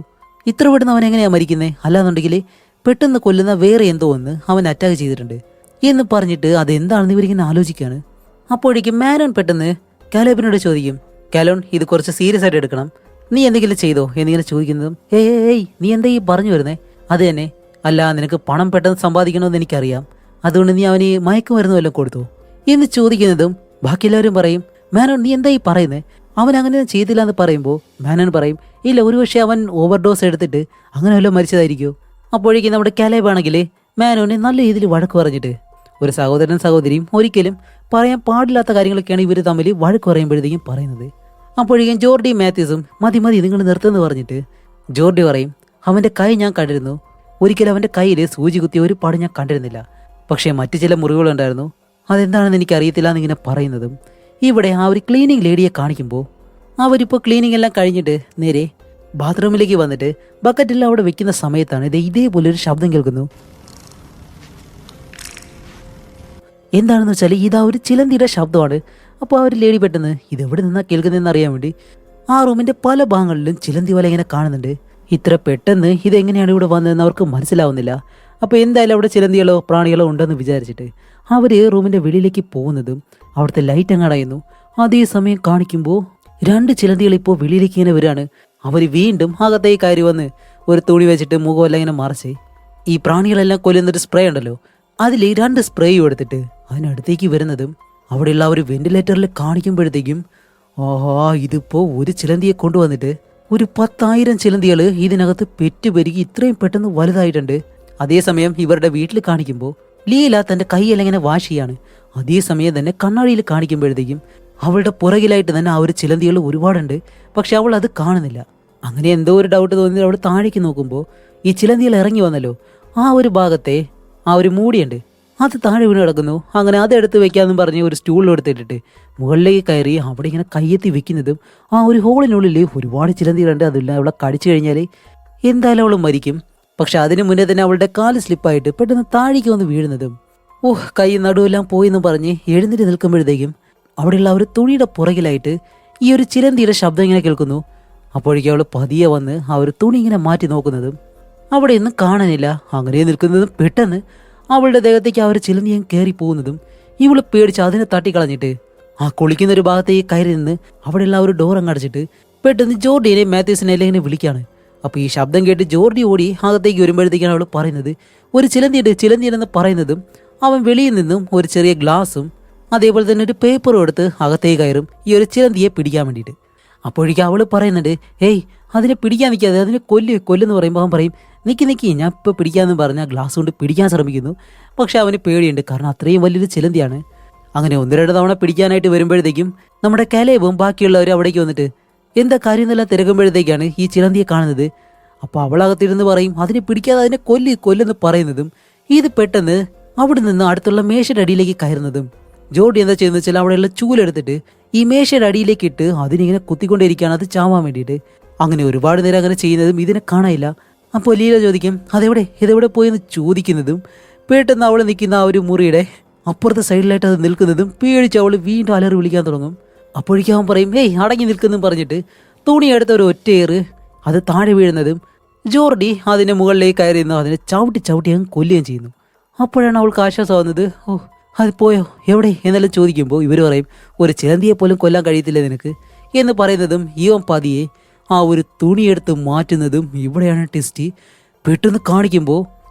Speaker 1: ഇത്ര പെട്ടെന്ന് അവൻ എങ്ങനെയാണ് മരിക്കുന്നത്, അല്ലാന്നുണ്ടെങ്കിൽ പെട്ടെന്ന് കൊല്ലുന്ന വേറെ എന്തോ ഒന്ന് അവൻ അറ്റാക്ക് ചെയ്തിട്ടുണ്ട് എന്ന് പറഞ്ഞിട്ട് അതെന്താണെന്ന് ഇവരിങ്ങനെ ആലോചിക്കുകയാണ്. അപ്പോഴേക്കും മാനോൻ പെട്ടെന്ന് കാലോബിനോട് ചോദിക്കും, കാലോൺ ഇത് കുറച്ച് സീരിയസ് ആയിട്ട് എടുക്കണം, നീ എന്തെങ്കിലും ചെയ്തോ എന്നിങ്ങനെ ചോദിക്കുന്നതും ഏയ് നീ എന്താ ഈ പറഞ്ഞു വരുന്നേ, അത് തന്നെ അല്ല നിനക്ക് പണം പെട്ടെന്ന് സമ്പാദിക്കണമെന്ന് എനിക്കറിയാം, അതുകൊണ്ട് നീ അവന് മയക്കുമരുന്ന് വല്ലതും കൊടുത്തോ എന്ന് ചോദിക്കുന്നതും ബാക്കിയെല്ലാവരും പറയും, മാനോൻ നീ എന്താ ഈ പറയുന്നത്, അവൻ അങ്ങനെ ചെയ്തില്ല എന്ന് പറയുമ്പോൾ മാനോൻ പറയും, ഇല്ല ഒരുപക്ഷെ അവൻ ഓവർഡോസ് എടുത്തിട്ട് അങ്ങനെ വല്ലതും മരിച്ചതായിരിക്കുമോ. അപ്പോഴേക്കും നമ്മുടെ കാലേബാണെങ്കിൽ മാനോനെ നല്ല രീതിയിൽ വഴക്ക് പറഞ്ഞിട്ട് ഒരു സഹോദരൻ സഹോദരിയും ഒരിക്കലും പറയാൻ പാടില്ലാത്ത കാര്യങ്ങളൊക്കെയാണ് ഇവർ തമ്മിൽ വഴക്ക് പറയുമ്പോഴത്തേക്കും പറയുന്നത്. അപ്പോഴേക്കും ജോർഡിയും മാത്യൂസും മതി നിങ്ങൾ നിർത്തുമെന്ന് പറഞ്ഞിട്ട് ജോർഡി പറയും, അവൻ്റെ കൈ ഞാൻ കണ്ടിരുന്നു, ഒരിക്കലും അവൻ്റെ കയ്യിൽ സൂചി കുത്തിയ ഒരു പാട് ഞാൻ കണ്ടിരുന്നില്ല, പക്ഷേ മറ്റു ചില മുറിവുകളുണ്ടായിരുന്നു, അതെന്താണെന്ന് എനിക്ക് അറിയത്തില്ല എന്നിങ്ങനെ പറയുന്നതും ഇവിടെ ആ ഒരു ക്ലീനിങ് ലേഡിയെ കാണിക്കുമ്പോൾ അവരിപ്പോൾ ക്ലീനിങ് എല്ലാം കഴിഞ്ഞിട്ട് നേരെ ബാത്റൂമിലേക്ക് വന്നിട്ട് ബക്കറ്റെല്ലാം അവിടെ വെക്കുന്ന സമയത്താണ് ഇതേപോലെ ഒരു ശബ്ദം കേൾക്കുന്നു. എന്താണെന്ന് വെച്ചാൽ ഇതാ ഒരു ചിലന്തിയുടെ ശബ്ദമാണ്. അപ്പോൾ ആ ഒരു ലേഡി പെട്ടെന്ന് ഇതെവിടെ നിന്നാണ് കേൾക്കുന്നതെന്ന് അറിയാൻ വേണ്ടി ആ റൂമിൻ്റെ പല ഭാഗങ്ങളിലും ചിലന്തി വല ഇങ്ങനെ കാണുന്നുണ്ട്. ഇത്ര പെട്ടെന്ന് ഇതെങ്ങനെയാണ് ഇവിടെ വന്നതെന്ന് അവർക്ക് മനസ്സിലാവുന്നില്ല. അപ്പോൾ എന്തായാലും അവിടെ ചിലന്തികളോ പ്രാണികളോ ഉണ്ടെന്ന് വിചാരിച്ചിട്ട് അവർ റൂമിൻ്റെ വെളിയിലേക്ക് പോകുന്നതും അവിടുത്തെ ലൈറ്റ് അങ്ങ് അടയുന്നു. അതേസമയം കാണിക്കുമ്പോൾ 2 ചിലന്തികൾ ഇപ്പോൾ വെളിയിലേക്ക് ഇങ്ങനെ വരികയാണ്. അവർ വീണ്ടും അകത്തേക്ക് കയറി വന്ന് ഒരു തുണി വെച്ചിട്ട് മുഖമെല്ലാം ഇങ്ങനെ മറച്ച് ഈ പ്രാണികളെല്ലാം കൊല്ലുന്നൊരു സ്പ്രേ ഉണ്ടല്ലോ അതിൽ 2 സ്പ്രേയും എടുത്തിട്ട് അതിനടുത്തേക്ക് വരുന്നതും അവിടെയുള്ള ഒരു വെന്റിലേറ്ററിൽ കാണിക്കുമ്പോഴത്തേക്കും ആഹാ, ഇതിപ്പോ ഒരു ചിലന്തിയെ കൊണ്ടുവന്നിട്ട് ഒരു 10,000 ചിലന്തികൾ ഇതിനകത്ത് പെറ്റുപെരുകി ഇത്രയും പെട്ടെന്ന് വലുതായിട്ടുണ്ട്. അതേസമയം ഇവരുടെ വീട്ടിൽ കാണിക്കുമ്പോൾ ലീല തന്റെ കൈയെല്ലാം ഇങ്ങനെ വാഷ് ചെയ്യാണ്. അതേസമയം തന്നെ കണ്ണാടിയിൽ കാണിക്കുമ്പോഴത്തേക്കും അവളുടെ പുറകിലായിട്ട് തന്നെ ആ ഒരു ചിലന്തികൾ ഒരുപാടുണ്ട്. പക്ഷെ അവൾ അത് കാണുന്നില്ല. അങ്ങനെ എന്തോ ഒരു ഡൗട്ട് തോന്നി അവൾ താഴേക്ക് നോക്കുമ്പോൾ ഈ ചിലന്തികൾ ഇറങ്ങി വന്നല്ലോ. ആ ഒരു ഭാഗത്തെ ആ ഒരു മൂടിയുണ്ട്, അത് താഴെ വീണ് കിടക്കുന്നു. അങ്ങനെ അതെടുത്ത് വെക്കാമെന്നും പറഞ്ഞ് ഒരു സ്റ്റൂളിലെടുത്തിട്ടിട്ട് മുകളിലേക്ക് കയറി അവിടെ ഇങ്ങനെ കയ്യെത്തി വെക്കുന്നതും ആ ഒരു ഹോളിനുള്ളിൽ ഒരുപാട് ചിലന്തികളുണ്ട്. അതില്ല, അവളെ കടിച്ചു കഴിഞ്ഞാൽ എന്തായാലും അവൾ മരിക്കും. പക്ഷെ അതിന് മുന്നേ തന്നെ അവളുടെ കാല് സ്ലിപ്പായിട്ട് പെട്ടെന്ന് താഴേക്ക് വന്ന് വീഴുന്നതും കൈ നടുവെല്ലാം പോയെന്ന് പറഞ്ഞ് എഴുന്നേറ്റ് നിൽക്കുമ്പോഴത്തേക്കും അവിടെയുള്ള ഒരു തുണിയുടെ പുറകിലായിട്ട് ഈ ഒരു ചിലന്തിയുടെ ശബ്ദം ഇങ്ങനെ കേൾക്കുന്നു. അപ്പോഴേക്കും അവൾ പതിയെ വന്ന് ആ ഒരു തുണി ഇങ്ങനെ മാറ്റി നോക്കുന്നതും അവിടെ ഒന്നും കാണാനില്ല. അങ്ങനെ നിൽക്കുന്നതും പെട്ടെന്ന് അവളുടെ ദേഹത്തേക്ക് ആ ഒരു ചിലന്തിയും കയറി പോകുന്നതും ഇവള് പേടിച്ച് അതിനെ തട്ടിക്കളഞ്ഞിട്ട് ആ കുളിക്കുന്ന ഒരു ഭാഗത്തേക്ക് കയറി നിന്ന് അവിടെയുള്ള ഒരു ഡോർ അങ്ങ് അടച്ചിട്ട് പെട്ടെന്ന് ജോർഡിയെ മാത്യൂസിനെ എല്ലാം ഇങ്ങനെ വിളിക്കാണ്. അപ്പോൾ ഈ ശബ്ദം കേട്ട് ജോർഡി ഓടി അകത്തേക്ക് വരുമ്പോഴത്തേക്കാണ് അവൾ പറയുന്നത് ഒരു ചിലന്തിയെന്ന് പറയുന്നതും അവൻ വെളിയിൽ നിന്നും ഒരു ചെറിയ ഗ്ലാസും അതേപോലെ തന്നെ ഒരു പേപ്പറും എടുത്ത് അകത്തേക്ക് കയറും ഈ ഒരു ചിലന്തിയെ പിടിക്കാൻ വേണ്ടിയിട്ട്. അപ്പോഴേക്കും അവൾ പറയുന്നുണ്ട്, ഏയ് അതിനെ പിടിക്കാൻ നിൽക്കാതെ, അതിനെ കൊല്ലെന്ന് പറയുമ്പോൾ അവൻ പറയും, നിൽക്കി ഞാൻ ഇപ്പോൾ പിടിക്കാമെന്ന് പറഞ്ഞാൽ ഗ്ലാസ് കൊണ്ട് പിടിക്കാൻ ശ്രമിക്കുന്നു. പക്ഷെ അവന് പേടിയുണ്ട്, കാരണം അത്രയും വലിയൊരു ചിലന്തിയാണ്. അങ്ങനെ 1-2 തവണ പിടിക്കാനായിട്ട് വരുമ്പോഴത്തേക്കും നമ്മുടെ കലേബും ബാക്കിയുള്ളവരും അവിടേക്ക് വന്നിട്ട് എന്താ കാര്യം എന്നെല്ലാം തിരക്കുമ്പോഴത്തേക്കാണ് ഈ ചിലന്തിയെ കാണുന്നത്. അപ്പോൾ അവളകത്തിരുന്ന് പറയും അതിനെ പിടിക്കാതെ അതിനെ കൊല്ലെന്ന് പറയുന്നതും ഇത് പെട്ടെന്ന് അവിടെ നിന്ന് അടുത്തുള്ള മേശയുടെ അടിയിലേക്ക് കയറുന്നതും ജോർഡി എന്താ ചെയ്യുന്നത് വെച്ചാൽ അവിടെയുള്ള ചൂലെടുത്തിട്ട് ഈ മേശയുടെ അടിയിലേക്ക് ഇട്ട് അതിനിങ്ങനെ കുത്തിക്കൊണ്ടിരിക്കുകയാണ്, അത് ചാവാൻ വേണ്ടിയിട്ട്. അങ്ങനെ ഒരുപാട് നേരം അങ്ങനെ ചെയ്യുന്നതും ഇതിനെ കാണാനില്ല. അപ്പോൾ ലീല ചോദിക്കും ഇതെവിടെ പോയെന്ന് ചോദിക്കുന്നതും പെട്ടെന്ന് അവൾ നിൽക്കുന്ന ആ ഒരു മുറിയുടെ അപ്പുറത്തെ സൈഡിലായിട്ട് അത് നിൽക്കുന്നതും പേടിച്ച് അവൾ വീണ്ടും അലറി വിളിക്കാൻ തുടങ്ങും. അപ്പോഴേക്കും അവൻ പറയും, ഏയ് അടങ്ങി നിൽക്കുന്നതും പറഞ്ഞിട്ട് തുണിയെടുത്ത ഒരു ഒറ്റയേറ് അത് താഴെ വീഴുന്നതും ജോർഡി അതിൻ്റെ മുകളിലേക്ക് കയറി നിന്ന് അതിനെ ചവിട്ടി അങ്ങ് കൊല്ലുകയും ചെയ്യുന്നു. അപ്പോഴാണ് അവൾക്ക് ആശ്വാസമാവുന്നത്. അത് പോയോ, എവിടെ എന്നെല്ലാം ചോദിക്കുമ്പോൾ ഇവർ പറയും ഒരു ചിലന്തിയെ പോലും കൊല്ലാൻ കഴിയത്തില്ല നിനക്ക് എന്ന് പറയുന്നതും ഇവൻ പതിയെ ആ ഒരു തുണിയെടുത്ത് മാറ്റുന്നതും ഇവിടെയാണ് ടെസ്റ്റ്. പെട്ടെന്ന് കാണിക്കുമ്പോൾ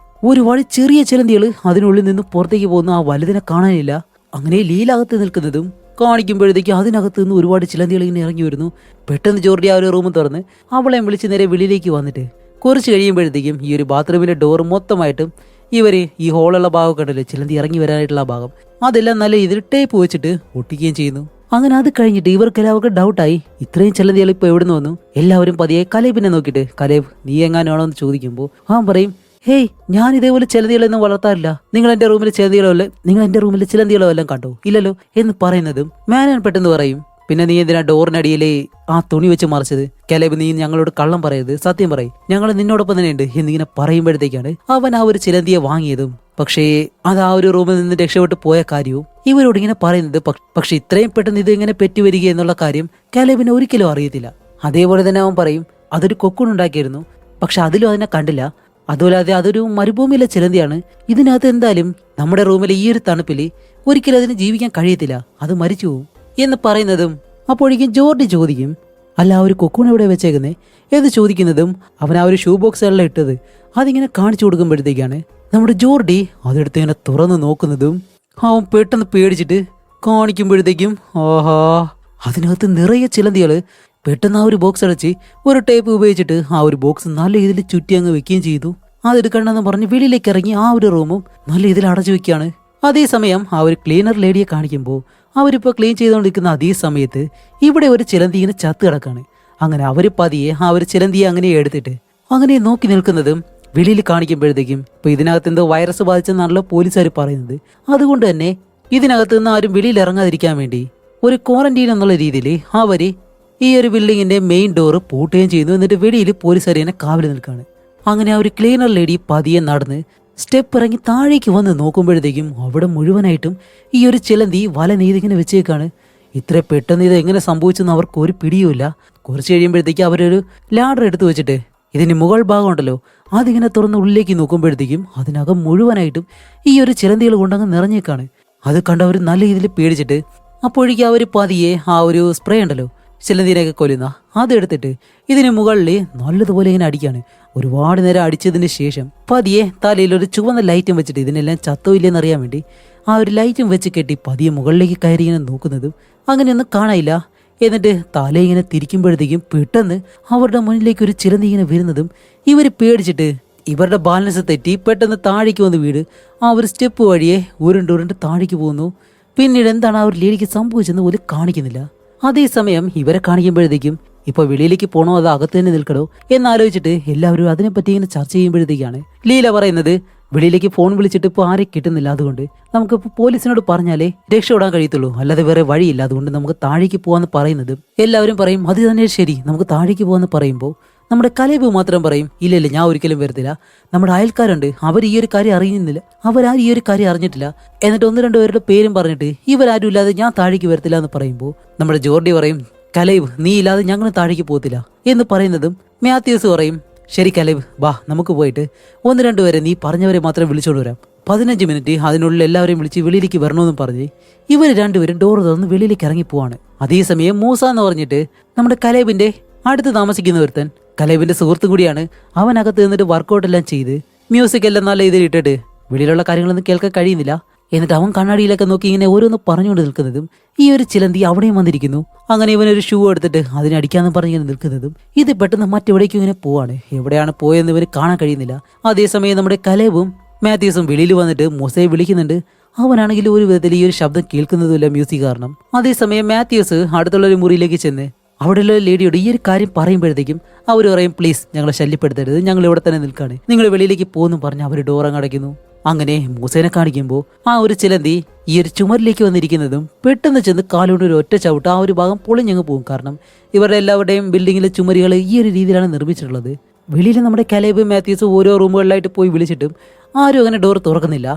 Speaker 1: ഒരുപാട് ചെറിയ ചിലന്തികൾ അതിനുള്ളിൽ നിന്ന് പുറത്തേക്ക് പോകുന്ന ആ വലുതിനെ കാണാനില്ല. അങ്ങനെ ലീലകത്ത് നിൽക്കുന്നതും കാണിക്കുമ്പോഴത്തേക്കും അതിനകത്ത് നിന്ന് ഒരുപാട് ചിലന്തികൾ ഇങ്ങനെ ഇറങ്ങി വരുന്നു. പെട്ടെന്ന് ജോർഡി ആ ഒരു റൂം തുറന്ന് അവളെ വിളിച്ച് നേരെ വെളിയിലേക്ക് വന്നിട്ട് കുറച്ച് കഴിയുമ്പോഴത്തേക്കും ഈ ഒരു ബാത്റൂമിൻ്റെ ഡോർ മൊത്തമായിട്ടും ഇവർ ഈ ഹോളുള്ള ഭാഗം കണ്ടല്ലോ ചിലന്തി ഇറങ്ങി വരാനായിട്ടുള്ള ഭാഗം അതെല്ലാം നല്ല ഇതിൽ ടേപ്പ് വെച്ചിട്ട് ഒട്ടിക്കുകയും ചെയ്യുന്നു. അങ്ങനെ അത് കഴിഞ്ഞിട്ട് ഇവർക്കെല്ലാവർക്കും ഡൗട്ടായി ഇത്രയും ചിലന്തികൾ ഇപ്പോൾ എവിടെ നിന്ന് വന്നു. എല്ലാവരും പതിയെ കലേബിനെ നോക്കിയിട്ട് കലേബ് നീ എങ്ങാനാണോ എന്ന് ചോദിക്കുമ്പോൾ അവൻ പറയും, ഹേയ് ഞാൻ ഇതേപോലെ ചിലന്തികളൊന്നും വളർത്താറില്ല, നിങ്ങൾ എൻ്റെ റൂമിൽ ചിലന്തികളോ എല്ലാം കണ്ടോ ഇല്ലല്ലോ എന്ന് പറയുന്നതും മാനൻ പെട്ടെന്ന് പറയും, പിന്നെ നീ എന്തിനാ ഡോറിനടിയിലെ ആ തുണി വെച്ച് മറിച്ചത്? കലേബ് നീ ഞങ്ങളോട് കള്ളം പറയരുത്, സത്യം പറയും, ഞങ്ങൾ നിന്നോടൊപ്പം തന്നെ ഉണ്ട് എന്നിങ്ങനെ പറയുമ്പോഴത്തേക്കാണ് അവൻ ആ ഒരു ചിലന്തിയെ വാങ്ങിയതും. പക്ഷേ അത് ആ ഒരു റൂമിൽ നിന്ന് രക്ഷപ്പെട്ട് പോയ കാര്യവും ഇവരോട് ഇങ്ങനെ പറയുന്നത്. പക്ഷെ ഇത്രയും പെട്ടെന്ന് ഇത് ഇങ്ങനെ പെറ്റുവരിക എന്നുള്ള കാര്യം കലേബിന് ഒരിക്കലും അറിയത്തില്ല. അതേപോലെ തന്നെ അവൻ പറയും അതൊരു കൊക്കൂണുണ്ടാക്കിയിരുന്നു, പക്ഷെ അതിലും അതിനെ കണ്ടില്ല. അതുപോലെ അതൊരു മരുഭൂമിയിലെ ചിലന്തിയാണ്, ഇതിനകത്ത് എന്തായാലും നമ്മുടെ റൂമിലെ ഈ ഒരു തണുപ്പിൽ ഒരിക്കലും അതിന് ജീവിക്കാൻ കഴിയത്തില്ല, അത് മരിച്ചു പോവും എന്ന് പറയുന്നതും. അപ്പോഴേക്കും ജോർഡി ചോദിക്കും, അല്ല ആ ഒരു കൊക്കൂൺ എവിടെ വെച്ചേക്കുന്നേ എന്ന് ചോദിക്കുന്നതും അവൻ ആ ഒരു ഷൂ ബോക്സുകളിൽ ഇട്ടത് അതിങ്ങനെ കാണിച്ചു കൊടുക്കുമ്പോഴത്തേക്കാണ് നമ്മുടെ ജോർഡി അതെടുത്ത് ഇങ്ങനെ തുറന്ന് നോക്കുന്നതും അവൻ പെട്ടെന്ന് പേടിച്ചിട്ട് കാണിക്കുമ്പോഴത്തേക്കും ആഹാ അതിനകത്ത് നിറയെ ചിലന്തികൾ. പെട്ടെന്ന് ആ ഒരു ബോക്സ് അടച്ച് ഒരു ടേപ്പ് ഉപയോഗിച്ചിട്ട് ആ ഒരു ബോക്സ് നല്ല ഇതിൽ ചുറ്റി അങ്ങ് വെക്കുകയും ചെയ്തു. അതെടുക്കണ്ടെന്ന് പറഞ്ഞ് വെളിയിലേക്ക് ഇറങ്ങി ആ ഒരു റൂമും നല്ല ഇതിൽ അടച്ചു വെക്കുകയാണ്. അതേസമയം ആ ഒരു ക്ലീനർ ലേഡിയെ കാണിക്കുമ്പോൾ അവരിപ്പോൾ ക്ലീൻ ചെയ്തുകൊണ്ടിരിക്കുന്ന അതേ സമയത്ത് ഇവിടെ ഒരു ചിലന്തി ഇങ്ങനെ ചത്ത് കിടക്കാണ്. അങ്ങനെ അവർ പതിയെ ആ ഒരു ചിലന്തിയെ അങ്ങനെ എടുത്തിട്ട് അങ്ങനെ നോക്കി നിൽക്കുന്നതും വെളിയിൽ കാണിക്കുമ്പോഴത്തേക്കും ഇപ്പോൾ ഇതിനകത്ത് എന്തോ വൈറസ് ബാധിച്ചെന്നാണല്ലോ പോലീസുകാർ പറയുന്നത്. അതുകൊണ്ട് തന്നെ ഇതിനകത്ത് നിന്ന് ആരും വെളിയിൽ ഇറങ്ങാതിരിക്കാൻ വേണ്ടി ഒരു ക്വാറന്റീൻ എന്നുള്ള രീതിയിൽ അവർ ഈ ഒരു ബിൽഡിങ്ങിന്റെ മെയിൻ ഡോറ് പൂട്ടുകയും ചെയ്യുന്നു. എന്നിട്ട് വെളിയിൽ പോലീസുകാർ തന്നെ കാവൽ നിൽക്കുകയാണ്. അങ്ങനെ ആ ഒരു ക്ലീനർ ലേഡി പതിയെ നടന്ന് സ്റ്റെപ്പ് ഇറങ്ങി താഴേക്ക് വന്ന് നോക്കുമ്പോഴത്തേക്കും അവിടെ മുഴുവനായിട്ടും ഈ ഒരു ചിലന്തി വല നെയ്തിങ്ങനെ വെച്ചേക്കാണ്. ഇത്ര പെട്ടെന്ന് ഇത് എങ്ങനെ സംഭവിച്ചെന്ന് അവർക്ക് ഒരു പിടിയുമില്ല. കുറച്ച് കഴിയുമ്പോഴത്തേക്കും അവരൊരു ലാഡർ എടുത്തു വെച്ചിട്ട് ഇതിന് മുകൾ ഭാഗം ഉണ്ടല്ലോ അതിങ്ങനെ തുറന്ന് ഉള്ളിലേക്ക് നോക്കുമ്പോഴത്തേക്കും അതിനകം മുഴുവനായിട്ടും ഈ ഒരു ചിലന്തികൾ കൊണ്ടങ്ങ് നിറഞ്ഞേക്കാണ്. അത് കണ്ടവർ നല്ല രീതിയിൽ പേടിച്ചിട്ട് അപ്പോഴേക്കും അവർ പതിയെ ആ ഒരു സ്പ്രേ ഉണ്ടല്ലോ ചിലന്തിനെയൊക്കെ കൊല്ലുന്ന അതെടുത്തിട്ട് ഇതിന് മുകളിൽ നല്ലതുപോലെ ഇങ്ങനെ അടിക്കാണ്. ഒരുപാട് നേരം അടിച്ചതിന് ശേഷം പതിയെ തലയിൽ ഒരു ചുവന്ന ലൈറ്റും വെച്ചിട്ട് ഇതിനെല്ലാം ചത്തോ ഇല്ലെന്ന് അറിയാൻ വേണ്ടി ആ ഒരു ലൈറ്റും വെച്ച് കെട്ടി പതിയെ മുകളിലേക്ക് കയറി ഇങ്ങനെ നോക്കുന്നതും അങ്ങനെയൊന്നും കാണാനില്ല. എന്നിട്ട് തല ഇങ്ങനെ തിരിക്കുമ്പോഴത്തേക്കും പെട്ടെന്ന് അവരുടെ മുന്നിലേക്ക് ഒരു ചിലന്തി ഇങ്ങനെ വരുന്നതും ഇവർ പേടിച്ചിട്ട് ഇവരുടെ ബാലൻസ് തെറ്റി പെട്ടെന്ന് താഴേക്ക് വന്ന് വീട് ആ ഒരു സ്റ്റെപ്പ് വഴിയെ ഉരുണ്ട് താഴേക്ക് പോകുന്നു. പിന്നീട് എന്താണ് ആ ഒരു ലേഡിക്ക് സംഭവിച്ചെന്ന് പോലും കാണിക്കുന്നില്ല. അതേസമയം ഇവരെ കാണിക്കുമ്പോഴത്തേക്കും ഇപ്പൊ വെളിയിലേക്ക് പോണോ അതോ അകത്ത് തന്നെ നിൽക്കണോ എന്നാലോചിച്ചിട്ട് എല്ലാവരും അതിനെപ്പറ്റി ഇങ്ങനെ ചർച്ച ചെയ്യുമ്പോഴത്തേക്കാണ് ലീല പറയുന്നത്, വെളിയിലേക്ക് ഫോൺ വിളിച്ചിട്ട് ഇപ്പോൾ ആരെ കിട്ടുന്നില്ല, അതുകൊണ്ട് നമുക്കിപ്പോൾ പോലീസിനോട് പറഞ്ഞാലേ രക്ഷപ്പെടാൻ കഴിയത്തുള്ളൂ, അല്ലാതെ വേറെ വഴിയില്ല, അതുകൊണ്ട് നമുക്ക് താഴേക്ക് പോകാന്ന് പറയുന്നത്. എല്ലാവരും പറയും അത് തന്നെ ശരി, നമുക്ക് താഴേക്ക് പോകാന്ന് പറയുമ്പോൾ നമ്മുടെ കലേബ് മാത്രം പറയും ഇല്ല ഞാൻ ഒരിക്കലും വരത്തില്ല, നമ്മുടെ അയൽക്കാരുണ്ട് അവർ ഈ ഒരു കാര്യം അറിയുന്നില്ല, അവരാരും ഈ ഒരു കാര്യം അറിഞ്ഞിട്ടില്ല. എന്നിട്ട് 1-2 പേരുടെ പേരും പറഞ്ഞിട്ട് ഇവരാരും ഇല്ലാതെ ഞാൻ താഴേക്ക് വരത്തില്ല എന്ന് പറയുമ്പോൾ നമ്മുടെ ജോർഡി പറയും കലേബ് നീ ഇല്ലാതെ ഞങ്ങൾ താഴേക്ക് പോകത്തില്ല എന്ന് പറയുന്നതും മാത്യൂസ് പറയും ശരി കലേബ് വാ നമുക്ക് പോയിട്ട് 1-2 പേരെ നീ പറഞ്ഞവരെ മാത്രം വിളിച്ചോണ്ട് വരാം, 15 മിനിറ്റ് അതിനുള്ളിൽ എല്ലാവരെയും വിളിച്ച് വെളിയിലേക്ക് വരണമെന്നും പറഞ്ഞ് ഇവർ 2 പേരും ഡോർ തുറന്ന് വെളിയിലേക്ക് ഇറങ്ങി പോവാണ്. അതേസമയം മൂസ എന്ന് പറഞ്ഞിട്ട് നമ്മുടെ കലേബിന്റെ അടുത്ത് താമസിക്കുന്ന ഒരുത്തൻ കലേബിന്റെ സുഹൃത്തും കൂടിയാണ്. അവനകത്ത് നിന്നിട്ട് വർക്കൗട്ട് എല്ലാം ചെയ്ത് മ്യൂസിക് എല്ലാം നല്ല ഇതിൽ ഇട്ടിട്ട് വെളിയിലുള്ള കാര്യങ്ങളൊന്നും കേൾക്കാൻ കഴിയുന്നില്ല. എന്നിട്ട് അവൻ കണ്ണാടിയിലൊക്കെ നോക്കി ഇങ്ങനെ ഓരോന്ന് പറഞ്ഞുകൊണ്ട് നിൽക്കുന്നതും ഈ ഒരു ചിലന്തി അവിടെയും വന്നിരിക്കുന്നു. അങ്ങനെ ഇവനൊരു ഷൂ എടുത്തിട്ട് അതിനടിക്കാന്ന് പറഞ്ഞിങ്ങനെ നിൽക്കുന്നതും ഇത് പെട്ടെന്ന് മറ്റെവിടേക്കും ഇങ്ങനെ പോവാണ്. എവിടെയാണ് പോയെന്ന് ഇവന് കാണാൻ കഴിയുന്നില്ല. അതേസമയം നമ്മുടെ കലേബും മാത്യൂസും വെളിയിൽ വന്നിട്ട് മൂസയെ വിളിക്കുന്നുണ്ട്. അവനാണെങ്കിൽ ഒരു വിധത്തിൽ ഈ ഒരു ശബ്ദം കേൾക്കുന്നതുമില്ല മ്യൂസിക് കാരണം. അതേസമയം മാത്യൂസ് അടുത്തുള്ളൊരു മുറിയിലേക്ക് ചെന്ന് അവിടെയുള്ള ലേഡിയോട് ഈ ഒരു കാര്യം പറയുമ്പോഴത്തേക്കും അവർ പറയും പ്ലീസ് ഞങ്ങളെ ശല്യപ്പെടുത്തരുത്, ഞങ്ങൾ ഇവിടെ തന്നെ നിൽക്കാണ്, നിങ്ങൾ വെളിയിലേക്ക് പോകുന്നു പറഞ്ഞ് അവർ ഡോറങ്ങ് അടയ്ക്കുന്നു. അങ്ങനെ മൂസേനെ കാണിക്കുമ്പോൾ ആ ഒരു ചിലന്തി ഈ ഒരു ചുമരിലേക്ക് വന്നിരിക്കുന്നതും പെട്ടെന്ന് ചെന്ന് കാലുകൊണ്ട് ഒരു ഒറ്റ ചവിട്ട് ആ ഒരു ഭാഗം പൊളിഞ്ഞങ്ങ് പോകും. കാരണം ഇവരുടെ എല്ലാവരുടെയും ബിൽഡിങ്ങിലെ ചുമരുകൾ ഈ ഒരു രീതിയിലാണ് നിർമ്മിച്ചിട്ടുള്ളത്. വെളിയിൽ നമ്മുടെ കലേബ് മാത്യൂസ് ഓരോ റൂമുകളിലായിട്ട് പോയി വിളിച്ചിട്ടും ആരും അങ്ങനെ ഡോർ തുറക്കുന്നില്ല.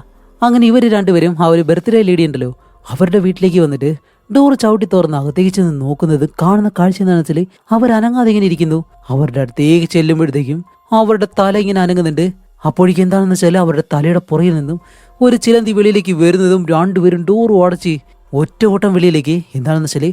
Speaker 1: അങ്ങനെ ഇവർ 2 പേരും ആ ഒരു ബർത്ത്ഡേ ലേഡി ഉണ്ടല്ലോ അവരുടെ വീട്ടിലേക്ക് വന്നിട്ട് ഡോർ ചവിട്ടി തുറന്ന് അകത്തേക്ക് ചെന്ന് നോക്കുന്നത് കാണുന്ന കാഴ്ച എന്താണെന്ന് വെച്ചാൽ അവർ അനങ്ങാതെ ഇങ്ങനെ ഇരിക്കുന്നു. അവരുടെ അടുത്തേക്ക് ചെല്ലുമ്പോഴത്തേക്കും അവരുടെ തല ഇങ്ങനെ അനങ്ങുന്നുണ്ട്. അപ്പോഴേക്കും എന്താണെന്ന് വെച്ചാൽ അവരുടെ തലയുടെ പുറകിൽ നിന്നും ഒരു ചിലന്തി വെളിയിലേക്ക് വരുന്നതും 2 പേരും ഡോർ അടച്ച് ഒറ്റ ഓട്ടം വെളിയിലേക്ക്. എന്താണെന്ന് വെച്ചാൽ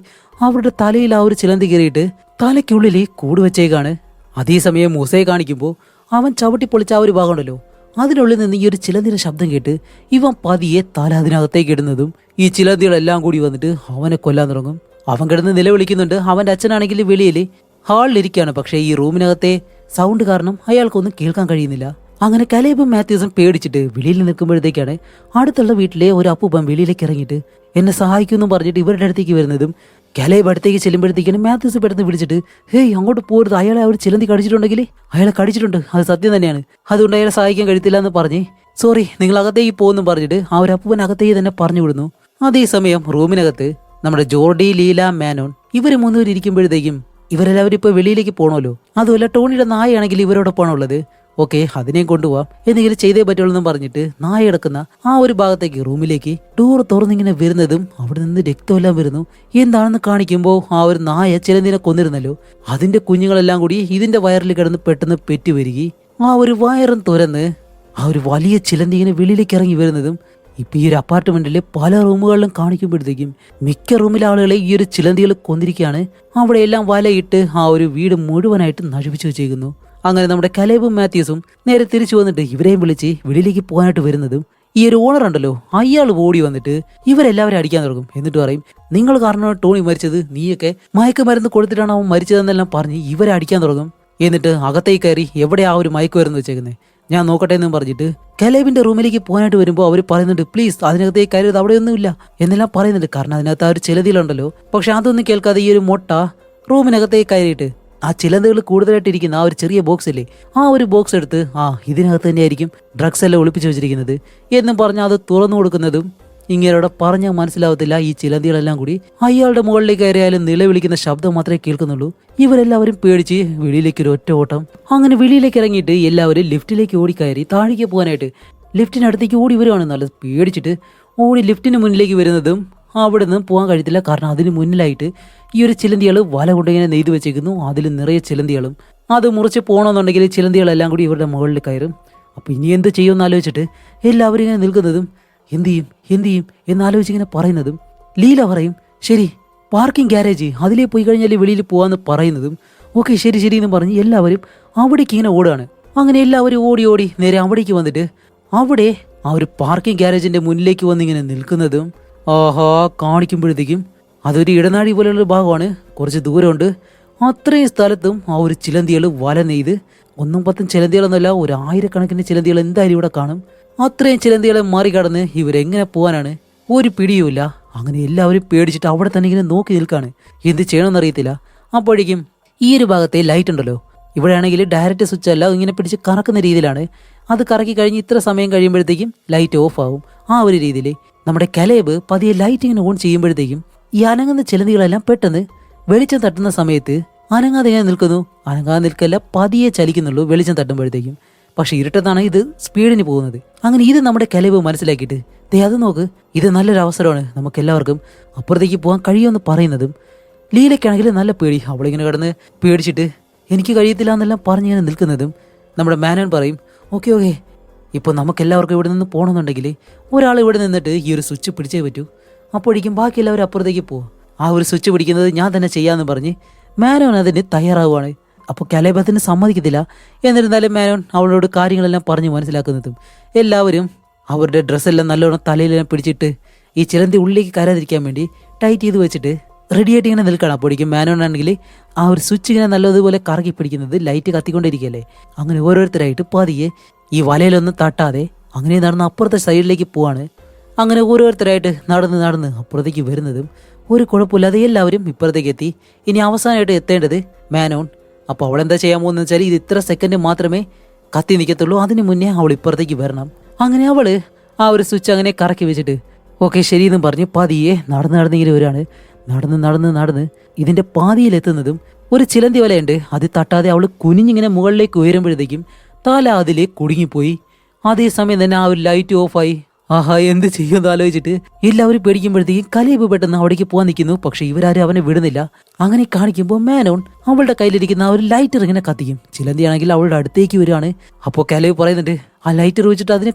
Speaker 1: അവരുടെ തലയിൽ ആ ഒരു ചിലന്തി കയറിയിട്ട് തലയ്ക്കുള്ളിൽ കൂട് വെച്ചേക്കാണ്. അതേസമയം മൂസയെ കാണിക്കുമ്പോൾ അവൻ ചവിട്ടി പൊളിച്ച ആ ഒരു ഭാഗം ഉണ്ടല്ലോ അതിനുള്ളിൽ നിന്ന് ഈ ഒരു ചിലന്തിയുടെ ശബ്ദം കേട്ട് ഇവൻ പതിയെ തല അതിനകത്തേക്ക് ഇടുന്നതും ഈ ചിലന്തികളെല്ലാം കൂടി വന്നിട്ട് അവനെ കൊല്ലാൻ തുടങ്ങും. അവൻ കിടന്ന് നിലവിളിക്കുന്നുണ്ട്. അവന്റെ അച്ഛനാണെങ്കിൽ വെളിയിൽ ഹാളിലിരിക്കുകയാണ്. പക്ഷേ ഈ റൂമിനകത്തെ സൗണ്ട് കാരണം അയാൾക്കൊന്നും കേൾക്കാൻ കഴിയുന്നില്ല. അങ്ങനെ കലേബും മാത്യൂസും പേടിച്ചിട്ട് വെളിയിൽ നിൽക്കുമ്പോഴത്തേക്കാണ് അടുത്തുള്ള വീട്ടിലെ ഒരു അപ്പൂപ്പൻ വെളിയിലേക്ക് ഇറങ്ങിയിട്ട് എന്നെ സഹായിക്കുമെന്നും പറഞ്ഞിട്ട് ഇവരുടെ അടുത്തേക്ക് വരുന്നതും കലേബ് അടുത്തേക്ക് ചെല്ലുമ്പോഴത്തേക്കാണ് മാത്യൂസ് പെട്ടെന്ന് വിളിച്ചിട്ട് ഹേയ് അങ്ങോട്ട് പോരുത്, അയാളെ അവർ ചിലന്തി കടിച്ചിട്ടുണ്ടെങ്കിൽ അയാളെ കടിച്ചിട്ടുണ്ട്, അത് സത്യം തന്നെയാണ്, അതുകൊണ്ട് അയാളെ സഹായിക്കാൻ കഴിയത്തില്ല എന്ന് പറഞ്ഞ് സോറി നിങ്ങൾ അകത്തേക്ക് പോകുന്നു പറഞ്ഞിട്ട് ആ ഒരു അപ്പൂപ്പൻ അകത്തേക്ക് തന്നെ പറഞ്ഞു വിടുന്നു. അതേസമയം റൂമിനകത്ത് നമ്മുടെ ജോർഡി, ലീല, മാനോൻ ഇവർ 3 പേര് ഇരിക്കുമ്പോഴത്തേക്കും ഇവരെല്ലാവരും ഇപ്പൊ വെളിയിലേക്ക് പോകണമല്ലോ. അതുമല്ല ടോണിയുടെ നായയാണെങ്കിൽ ഇവരോടൊപ്പമാണോ ഉള്ളത്. ഓക്കെ അതിനെയും കൊണ്ടുപോവാം, എന്തെങ്കിലും ചെയ്തേ പറ്റുള്ളൂ എന്ന് പറഞ്ഞിട്ട് നായ കിടക്കുന്ന ആ ഒരു ഭാഗത്തേക്ക് റൂമിലേക്ക് ഡോർ തുറന്നിങ്ങനെ വരുന്നതും അവിടെ നിന്ന് രക്തമെല്ലാം വരുന്നു. എന്താണെന്ന് കാണിക്കുമ്പോൾ ആ ഒരു നായ ചിലന്തിനെ കൊന്നിരുന്നല്ലോ അതിന്റെ കുഞ്ഞുങ്ങളെല്ലാം കൂടി ഇതിന്റെ വയറിൽ കിടന്ന് പെട്ടെന്ന് പെറ്റു വരികി. ആ ഒരു വയറും തുറന്ന് ആ ഒരു വലിയ ചിലന്തി ഇങ്ങനെ വെളിയിലേക്ക് ഇറങ്ങി വരുന്നതും ഇപ്പൊ ഈ ഒരു അപ്പാർട്ട്മെന്റിലെ പല റൂമുകളിലും കാണിക്കുമ്പോഴത്തേക്കും മിക്ക റൂമിലെ ആളുകളെ ഈ ഒരു ചിലന്തികൾ കൊന്നിരിക്കുകയാണ്. അവിടെയെല്ലാം വലയിട്ട് ആ ഒരു വീട് മുഴുവനായിട്ട് നശിപ്പിച്ചു വെച്ചേക്കുന്നു. അങ്ങനെ നമ്മുടെ കലേബും മാത്യൂസും നേരെ തിരിച്ചു വന്നിട്ട് ഇവരെയും വിളിച്ച് വെളിയിലേക്ക് പോകാനായിട്ട് വരുന്നതും ഈ ഒരു ഓണർ ഉണ്ടല്ലോ അയാൾ ഓടി വന്നിട്ട് ഇവരെല്ലാവരും അടിക്കാൻ തുടങ്ങും. എന്നിട്ട് പറയും നിങ്ങൾ കാരണമാണ് ടോണി മരിച്ചത്, നീയൊക്കെ മയക്കുമരുന്ന് കൊടുത്തിട്ടാണ് അവൻ മരിച്ചതെന്നെല്ലാം പറഞ്ഞ് ഇവരെ അടിക്കാൻ തുടങ്ങും. എന്നിട്ട് അകത്തേക്ക് കയറി എവിടെ ആ ഒരു മയക്കുമരുന്ന് വെച്ചേക്കുന്നത് ഞാൻ നോക്കട്ടെ എന്നും പറഞ്ഞിട്ട് കലേബിന്റെ റൂമിലേക്ക് പോകാനായിട്ട് വരുമ്പോൾ അവർ പറയുന്നുണ്ട് പ്ലീസ് അതിനകത്തേക്ക് കയറിയത് അവിടെയൊന്നുമില്ല എന്നെല്ലാം പറയുന്നുണ്ട്. കാരണം അതിനകത്ത് ആ ഒരു ചിലതിലുണ്ടല്ലോ. പക്ഷെ അതൊന്നും കേൾക്കാതെ ഈ ഒരു മൊട്ട റൂമിനകത്തേക്ക് കയറിയിട്ട് ആ ചിലന്തികൾ കൂടുതലായിട്ട് ഇരിക്കുന്ന ആ ഒരു ചെറിയ ബോക്സ് അല്ലേ ആ ഒരു ബോക്സ് എടുത്ത് ഇതിനകത്ത് തന്നെയായിരിക്കും ഡ്രഗ്സ് എല്ലാം ഒളിപ്പിച്ചു വെച്ചിരിക്കുന്നത് എന്നും പറഞ്ഞാൽ അത് തുറന്നു കൊടുക്കുന്നതും ഇങ്ങനെയോടെ പറഞ്ഞാൽ മനസ്സിലാവത്തില്ല. ഈ ചിലന്തികളെല്ലാം കൂടി അയാളുടെ മുകളിലേക്ക് കയറിയാലും നിലവിളിക്കുന്ന ശബ്ദം മാത്രമേ കേൾക്കുന്നുള്ളൂ. ഇവരെല്ലാവരും പേടിച്ച് വെളിയിലേക്ക് ഒരു ഒറ്റ ഓട്ടം. അങ്ങനെ വെളിയിലേക്ക് ഇറങ്ങിയിട്ട് എല്ലാവരും ലിഫ്റ്റിലേക്ക് ഓടിക്കയറി താഴേക്ക് പോകാനായിട്ട് ലിഫ്റ്റിനടുത്തേക്ക് ഓടി വരുവാണ്. നല്ല പേടിച്ചിട്ട് ഓടി ലിഫ്റ്റിന് മുന്നിലേക്ക് വരുന്നതും അവിടെ നിന്ന് പോകാൻ കഴിയത്തില്ല. കാരണം അതിന് മുന്നിലായിട്ട് ഈ ഒരു ചിലന്തികൾ വല കൊണ്ടിങ്ങനെ നെയ്ത് വെച്ചേക്കുന്നു. അതിൽ നിറയെ ചിലന്തികളും. അത് മുറിച്ച് പോകണമെന്നുണ്ടെങ്കിൽ ചിലന്തികളെല്ലാം കൂടി ഇവരുടെ മുകളിൽ കയറും. അപ്പോൾ ഇനി എന്ത് ചെയ്യുമെന്ന് ആലോചിച്ചിട്ട് എല്ലാവരും ഇങ്ങനെ നിൽക്കുന്നതും എന്ത് ചെയ്യും എന്നാലോചിച്ചിങ്ങനെ പറയുന്നതും ലീല പറയും ശരി പാർക്കിംഗ് ഗ്യാരേജ് അതിലേ പോയി കഴിഞ്ഞാൽ വെളിയിൽ പോവാന്ന് പറയുന്നതും ഓക്കെ ശരി ശരി എന്ന് പറഞ്ഞ് എല്ലാവരും അവിടേക്ക് ഇങ്ങനെ ഓടുകയാണ്. അങ്ങനെ എല്ലാവരും ഓടി ഓടി നേരെ അവിടേക്ക് വന്നിട്ട് അവിടെ ആ ഒരു പാർക്കിംഗ് ഗ്യാരേജിന്റെ മുന്നിലേക്ക് വന്നിങ്ങനെ നിൽക്കുന്നതും ആഹാ കാണിക്കുമ്പോഴത്തേക്കും അതൊരു ഇടനാഴി പോലെയുള്ള ഭാഗമാണ്. കുറച്ച് ദൂരമുണ്ട്. അത്രയും സ്ഥലത്തും ആ ഒരു ചിലന്തികൾ വല നെയ്ത് 1-10 ചിലന്തികളൊന്നുമല്ല, ഒരു 1000കണക്കിന് ചിലന്തികൾ എന്തായാലും ഇവിടെ കാണും. അത്രയും ചിലന്തികളെ മറികടന്ന് ഇവരെങ്ങനെ പോകാനാണ് ഒരു പിടിയുമില്ല. അങ്ങനെ എല്ലാവരും പേടിച്ചിട്ട് അവിടെ തന്നെ ഇങ്ങനെ നോക്കി നിൽക്കാണ്. എന്ത് ചെയ്യണമെന്നറിയത്തില്ല. അപ്പോഴേക്കും ഈ ഒരു ഭാഗത്തെ ലൈറ്റ് ഉണ്ടല്ലോ, ഇവിടെ ആണെങ്കിൽ ഡയറക്റ്റ് സ്വിച്ച് അല്ല, ഇങ്ങനെ പിടിച്ച് കറക്കുന്ന രീതിയിലാണ്. അത് കറക്കി കഴിഞ്ഞ് ഇത്ര സമയം കഴിയുമ്പോഴത്തേക്കും ലൈറ്റ് ഓഫ് ആവും. ആ ഒരു രീതിയിൽ നമ്മുടെ കലേബ് പതിയെ ലൈറ്റ് ഇങ്ങനെ ഓൺ ചെയ്യുമ്പോഴത്തേക്കും ഈ അനങ്ങുന്ന ചിലന്തികളെല്ലാം പെട്ടെന്ന് വെളിച്ചം തട്ടുന്ന സമയത്ത് അനങ്ങാതെ ഇങ്ങനെ നിൽക്കുന്നു. അനങ്ങാതെ നിൽക്കല്ല, പതിയെ ചലിക്കുന്നുള്ളൂ വെളിച്ചം തട്ടുമ്പോഴത്തേക്കും. പക്ഷെ ഇരുട്ടത്താണ് ഇത് സ്പീഡിന് പോകുന്നത്. അങ്ങനെ ഇത് നമ്മുടെ കലേബ് മനസ്സിലാക്കിയിട്ട് അത് നോക്ക്, ഇത് നല്ലൊരു അവസരമാണ്, നമുക്ക് എല്ലാവർക്കും അപ്പുറത്തേക്ക് പോകാൻ കഴിയുമെന്ന് പറയുന്നതും ലീലയ്ക്കാണെങ്കിൽ നല്ല പേടി. അവളിങ്ങനെ കിടന്ന് പേടിച്ചിട്ട് എനിക്ക് കഴിയത്തില്ല എന്നെല്ലാം പറഞ്ഞിങ്ങനെ നിൽക്കുന്നതും നമ്മുടെ മാനോൻ പറയും ഓക്കെ ഓക്കെ, ഇപ്പോൾ നമുക്കെല്ലാവർക്കും ഇവിടെ നിന്ന് പോകണമെന്നുണ്ടെങ്കിൽ ഒരാൾ ഇവിടെ നിന്നിട്ട് ഈ ഒരു സ്വിച്ച് പിടിച്ചേ പറ്റൂ. അപ്പോഴേക്കും ബാക്കി എല്ലാവരും അപ്പുറത്തേക്ക് പോവാം. ആ ഒരു സ്വിച്ച് പിടിക്കുന്നത് ഞാൻ തന്നെ ചെയ്യാമെന്ന് പറഞ്ഞ് മാനോൻ അതിന് തയ്യാറാവുകയാണ്. അപ്പോൾ കലേബത്തിന് സമ്മതിക്കത്തില്ല. എന്നിരുന്നാലും മാനോൻ അവളോട് കാര്യങ്ങളെല്ലാം പറഞ്ഞ് മനസ്സിലാക്കുന്നതും എല്ലാവരും അവരുടെ ഡ്രസ്സെല്ലാം നല്ലോണം തലയിലെല്ലാം പിടിച്ചിട്ട് ഈ ചിലന്തി ഉള്ളിലേക്ക് കയറാതിരിക്കാൻ വേണ്ടി ടൈറ്റ് ചെയ്ത് വെച്ചിട്ട് റെഡിയായിട്ട് ഇങ്ങനെ നിൽക്കണം. അപ്പോഴേക്കും മാനോൻ ആണെങ്കിൽ ആ ഒരു സ്വിച്ച് ഇങ്ങനെ നല്ലതുപോലെ കറക്കി പിടിക്കുന്നത് ലൈറ്റ് കത്തിക്കൊണ്ടിരിക്കുകയല്ലേ. അങ്ങനെ ഓരോരുത്തരായിട്ട് പതിയെ ഈ വലയിലൊന്നും തട്ടാതെ അങ്ങനെ നടന്ന് അപ്പുറത്തെ സൈഡിലേക്ക് പോവാണ്. അങ്ങനെ ഓരോരുത്തരായിട്ട് നടന്ന് അപ്പുറത്തേക്ക് വരുന്നതും ഒരു കുഴപ്പമില്ലാതെ എല്ലാവരും ഇപ്പുറത്തേക്ക് എത്തി. ഇനി അവസാനമായിട്ട് എത്തേണ്ടത് മാനോൻ. അപ്പോൾ അവളെന്താ ചെയ്യാൻ പോകുന്നത് വെച്ചാൽ ഇത് ഇത്ര സെക്കൻഡ് മാത്രമേ കത്തി നിൽക്കത്തുള്ളൂ, അതിന് മുന്നേ അവൾ ഇപ്പുറത്തേക്ക് വരണം. അങ്ങനെ അവള് ആ ഒരു സ്വിച്ച് അങ്ങനെ കറക്കി വെച്ചിട്ട് ഓക്കെ ശരിയെന്നും പറഞ്ഞ് പതിയെ നടന്നിങ്ങനെ വരികയാണ്. നടന്ന് ഇതിന്റെ പാതിയിലെത്തുന്നതും ഒരു ചിലന്തി വലയുണ്ട്. അത് തട്ടാതെ അവൾ കുനിഞ്ഞിങ്ങനെ മുകളിലേക്ക് ഉയരുമ്പോഴത്തേക്കും തല അതിലെ കുടുങ്ങിപ്പോയി. അതേസമയം തന്നെ ആ ഒരു ലൈറ്റ് ഓഫായി. ആഹാ എന്ത് ചെയ്യുമെന്ന് ആലോചിച്ചിട്ട് എല്ലാവരും പേടിക്കുമ്പോഴത്തേക്കും കലേബ് പെട്ടെന്ന് അവിടേക്ക് പോകാൻ നിൽക്കുന്നു. പക്ഷെ ഇവരാരും അവനെ വിടുന്നില്ല. അങ്ങനെ കാണിക്കുമ്പോൾ മാനോൻ അവളുടെ കയ്യിലിരിക്കുന്ന ആ ഒരു ലൈറ്റർ ഇങ്ങനെ കത്തിക്കും. ചിലന്തിയാണെങ്കിൽ അവളുടെ അടുത്തേക്ക് വരികയാണ്. അപ്പോൾ കലേബ് പറയുന്നുണ്ട് ആ ലൈറ്റർ വെച്ചിട്ട് അതിനെ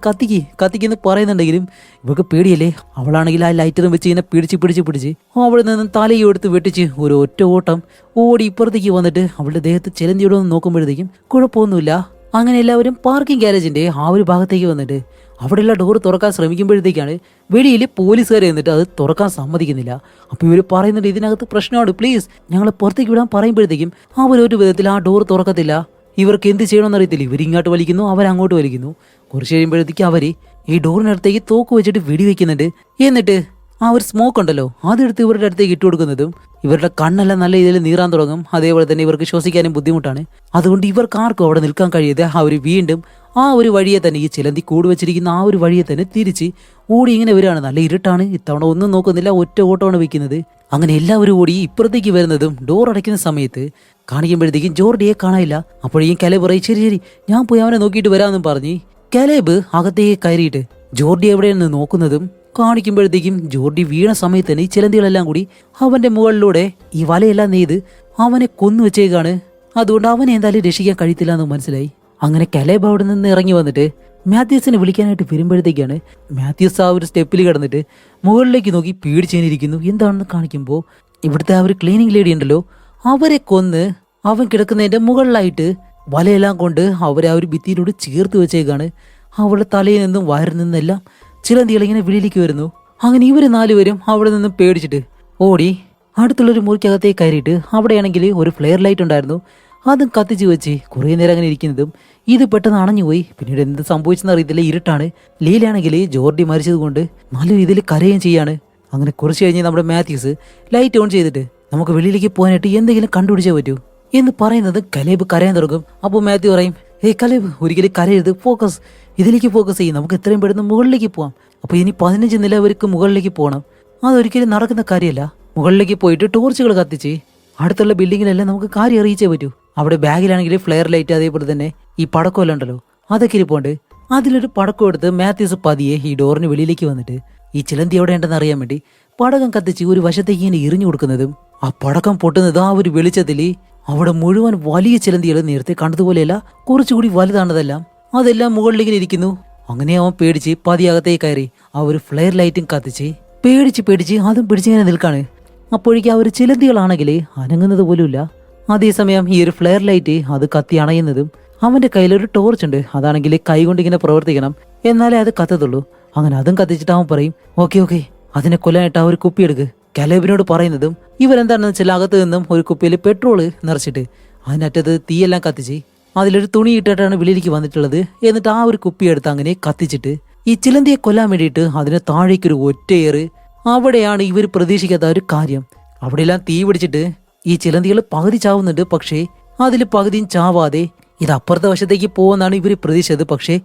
Speaker 1: കത്തിക്കെന്ന് പറയുന്നുണ്ടെങ്കിലും ഇവർക്ക് പേടിയല്ലേ. അവളാണെങ്കിൽ ആ ലൈറ്ററും വെച്ച് ഇങ്ങനെ പിടിച്ച് അവിടെ നിന്ന് തലയും എടുത്ത് വെട്ടിച്ച് ഒരു ഒറ്റ ഓട്ടം ഓടി ഇപ്പുറത്തേക്ക് വന്നിട്ട് അവളുടെ ദേഹത്ത് ചിലന്തിയോടെ ഒന്ന് നോക്കുമ്പോഴത്തേക്കും കുഴപ്പമൊന്നുമില്ല. അങ്ങനെ എല്ലാവരും പാർക്കിംഗ് ഗ്യാരേജിന്റെ ആ ഒരു ഭാഗത്തേക്ക് വന്നിട്ട് അവിടെയുള്ള ഡോർ തുറക്കാൻ ശ്രമിക്കുമ്പോഴത്തേക്കാണ് വെളിയിൽ പോലീസുകാർ എന്നിട്ട് അത് തുറക്കാൻ സമ്മതിക്കുന്നില്ല. അപ്പോൾ ഇവർ പറയുന്നുണ്ട് ഇതിനകത്ത് പ്രശ്നമാണ്, പ്ലീസ് ഞങ്ങളെ പുറത്തേക്ക് വിടാൻ പറയുമ്പോഴത്തേക്കും അവരൊരു വിധത്തിൽ ആ ഡോർ തുറക്കത്തില്ല. ഇവർക്ക് എന്ത് ചെയ്യണമെന്ന് അറിയത്തില്ല. ഇവരിങ്ങോട്ട് വലിക്കുന്നു, അവരങ്ങോട്ട് വലിക്കുന്നു. കുറച്ച് കഴിയുമ്പോഴത്തേക്ക് അവർ ഈ ഡോറിനടുത്തേക്ക് തോക്ക് വെച്ചിട്ട് വെടിവെക്കുന്നുണ്ട്. എന്നിട്ട് ആ ഒരു സ്മോക്ക് ഉണ്ടല്ലോ അതെടുത്ത് ഇവരുടെ അടുത്തേക്ക് ഇട്ട് കൊടുക്കുന്നതും ഇവരുടെ കണ്ണെല്ലാം നല്ല രീതിയിൽ നീറാൻ തുടങ്ങും. അതേപോലെ തന്നെ ഇവർക്ക് ശ്വസിക്കാനും ബുദ്ധിമുട്ടാണ്. അതുകൊണ്ട് ഇവർക്ക് ആർക്കും അവിടെ നിൽക്കാൻ കഴിയാതെ അവർ വീണ്ടും ആ ഒരു വഴിയെ തന്നെ ഈ ചിലന്തി കൂട് വെച്ചിരിക്കുന്ന ആ ഒരു വഴിയെ തന്നെ തിരിച്ച് ഓടി ഇങ്ങനെ വരികയാണ്. നല്ല ഇരുട്ടാണ്. ഇത്തവണ ഒന്നും നോക്കുന്നില്ല, ഒറ്റ ഓട്ടമാണ് വെക്കുന്നത്. അങ്ങനെ എല്ലാവരും ഓടി ഇപ്പുറത്തേക്ക് വരുന്നതും ഡോർ അടയ്ക്കുന്ന സമയത്ത് കാണിക്കുമ്പോഴത്തേക്കും ജോർഡിയെ കാണാനില്ല. അപ്പോഴേക്കും കലേബ് പറയും ശരി ഞാൻ പോയി അവനെ നോക്കിയിട്ട് വരാമെന്നും പറഞ്ഞ് കലേബ് അകത്തേക്ക് കയറിയിട്ട് ജോർഡി എവിടെയെന്ന് നോക്കുന്നതും കാണിക്കുമ്പോഴത്തേക്കും ജോർഡി വീണ സമയത്ത് തന്നെ ഈ ചിലന്തികളെല്ലാം കൂടി അവന്റെ മുകളിലൂടെ ഈ വലയെല്ലാം നെയ്ത് അവനെ കൊന്നു വെച്ചേക്കാണ്. അതുകൊണ്ട് അവനെ എന്തായാലും രക്ഷിക്കാൻ കഴിയത്തില്ല എന്ന് മനസ്സിലായി. അങ്ങനെ കലേബ് അവിടെ നിന്ന് ഇറങ്ങി വന്നിട്ട് മാത്യൂസിനെ വിളിക്കാനായിട്ട് വരുമ്പോഴത്തേക്കാണ് മാത്യൂസ് ആ ഒരു സ്റ്റെപ്പിൽ കിടന്നിട്ട് മുകളിലേക്ക് നോക്കി പേടിച്ചേനിരിക്കുന്നു. എന്താണെന്ന് കാണിക്കുമ്പോൾ ഇവിടുത്തെ ആ ഒരു ക്ലീനിങ് ലേഡി ഉണ്ടല്ലോ അവരെ കൊന്ന് അവൻ കിടക്കുന്നതിന്റെ മുകളിലായിട്ട് വലയെല്ലാം കൊണ്ട് അവരെ ആ ഒരു ഭിത്തിയിലൂടെ ചേർത്ത് വെച്ചേക്കാണ്. അവളുടെ തലയിൽ നിന്നും വയറിൽ നിന്നെല്ലാം ചിലന്തികൾ ഇങ്ങനെ വെളിയിലേക്ക് വരുന്നു. അങ്ങനെ ഇവർ 4 പേരും അവിടെ നിന്നും പേടിച്ചിട്ട് ഓടി അടുത്തുള്ളൊരു മുറിക്കകത്തേക്ക് കയറിയിട്ട് അവിടെയാണെങ്കിൽ ഒരു ഫ്ലെയർ ലൈറ്റ് ഉണ്ടായിരുന്നു. അതും കത്തിച്ച് വെച്ച് കുറേ നേരം അങ്ങനെ ഇരിക്കുന്നതും ഇത് പെട്ടെന്ന് അണഞ്ഞുപോയി. പിന്നീട് എന്ത് സംഭവിച്ചെന്ന് അറിയത്തില്ല, ഇരുട്ടാണ്. ലീലയാണെങ്കിൽ ജോർഡി മരിച്ചത് കൊണ്ട് നല്ല രീതിയിൽ കരയുകയും ചെയ്യാണ്. അങ്ങനെ കുറച്ച് കഴിഞ്ഞ് നമ്മുടെ മാത്യൂസ് ലൈറ്റ് ഓൺ ചെയ്തിട്ട് നമുക്ക് വെളിയിലേക്ക് പോകാനായിട്ട് എന്തെങ്കിലും കണ്ടുപിടിച്ചേ പറ്റൂ എന്ന് പറയുന്നത് കലേബ് കരയാൻ തുടങ്ങും. അപ്പോൾ മാത്യു പറയും കലേബ് ഒരിക്കലും കരയരുത്, ഇതിലേക്ക് ഫോക്കസ് ചെയ്യും, നമുക്ക് എത്രയും പെട്ടെന്ന് മുകളിലേക്ക് പോവാം. അപ്പോൾ ഇനി 15 നില വരെക്ക് മുകളിലേക്ക് പോകണം. അതൊരിക്കലും നടക്കുന്ന കാര്യമല്ല. മുകളിലേക്ക് പോയിട്ട് ടോർച്ചുകൾ കത്തിച്ച് അടുത്തുള്ള ബിൽഡിങ്ങിലെല്ലാം നമുക്ക് കാര്യം അറിയിച്ചേ പറ്റൂ. അവിടെ ബാഗിലാണെങ്കിൽ ഫ്ലെയർ ലൈറ്റ് അതേപോലെ തന്നെ ഈ പടക്കമെല്ലാം ഉണ്ടല്ലോ അതൊക്കെ ഇരിപ്പുണ്ട്. അതിലൊരു പടക്കം എടുത്ത് മാത്യൂസ് പതിയെ ഈ ഡോറിന് വെളിയിലേക്ക് വന്നിട്ട് ഈ ചിലന്തി എവിടെ ഉണ്ടെന്ന് അറിയാൻ വേണ്ടി പടക്കം കത്തിച്ച് ഒരു വശത്തേക്ക് ഇങ്ങനെ എറിഞ്ഞു കൊടുക്കുന്നതും ആ പടക്കം പൊട്ടുന്നത് ആ ഒരു വെളിച്ചത്തിൽ അവിടെ മുഴുവൻ വലിയ ചിലന്തികൾ നേരത്തെ കണ്ടതുപോലെയല്ല, കുറച്ചുകൂടി വലുതാണതെല്ലാം. അതെല്ലാം മുകളിലിങ്ങനെ ഇരിക്കുന്നു. അങ്ങനെ അവൻ പേടിച്ച് പതിയകത്തേക്ക് കയറി ആ ഒരു ഫ്ലെയർ ലൈറ്റും കത്തിച്ച് പേടിച്ച് അതും പിടിച്ചിങ്ങനെ നിൽക്കാണ്. അപ്പോഴേക്കും ആ ഒരു ചിലന്തികളാണെങ്കിൽ അനങ്ങുന്നത് പോലുമില്ല. അതേസമയം ഈ ഒരു ഫ്ലെയർ ലൈറ്റ് അത് കത്തി അണയുന്നതും അവന്റെ കയ്യിലൊരു ടോർച്ച് ഉണ്ട്, അതാണെങ്കിൽ കൈ കൊണ്ട് ഇങ്ങനെ പ്രവർത്തിക്കണം, എന്നാലേ അത് കത്തത്തുള്ളൂ. അങ്ങനെ അതും കത്തിച്ചിട്ട് അവൻ പറയും, ഓക്കെ ഓക്കെ അതിനെ കൊല്ലാനായിട്ട് ആ ഒരു കുപ്പി എടുക്ക്. കലേബിനോട് പറയുന്നതും ഇവരെന്താണെന്ന് വെച്ചാൽ അകത്ത് നിന്നും ഒരു കുപ്പിയിൽ പെട്രോള് നിറച്ചിട്ട് അതിനറ്റത്ത് തീയെല്ലാം കത്തിച്ച് അതിലൊരു തുണി ഇട്ടിട്ടാണ് വെളിയിലേക്ക് വന്നിട്ടുള്ളത്. എന്നിട്ട് ആ ഒരു കുപ്പി എടുത്ത് അങ്ങനെ കത്തിച്ചിട്ട് ഈ ചിലന്തിയെ കൊല്ലാൻ വേണ്ടിയിട്ട് അതിന് താഴേക്കൊരു ഒറ്റയേറ്. അവിടെയാണ് ഇവർ പ്രതീക്ഷിക്കാത്ത ഒരു കാര്യം. അവിടെയെല്ലാം തീ പിടിച്ചിട്ട് ഈ ചിലന്തികൾ പകുതി ചാവുന്നുണ്ട്, പക്ഷേ അതിൽ പകുതിയും ചാവാതെ ഇത് അപ്പുറത്തെ വശത്തേക്ക് പോകുമെന്നാണ് ഇവർ പ്രതീക്ഷിച്ചത്. പക്ഷേ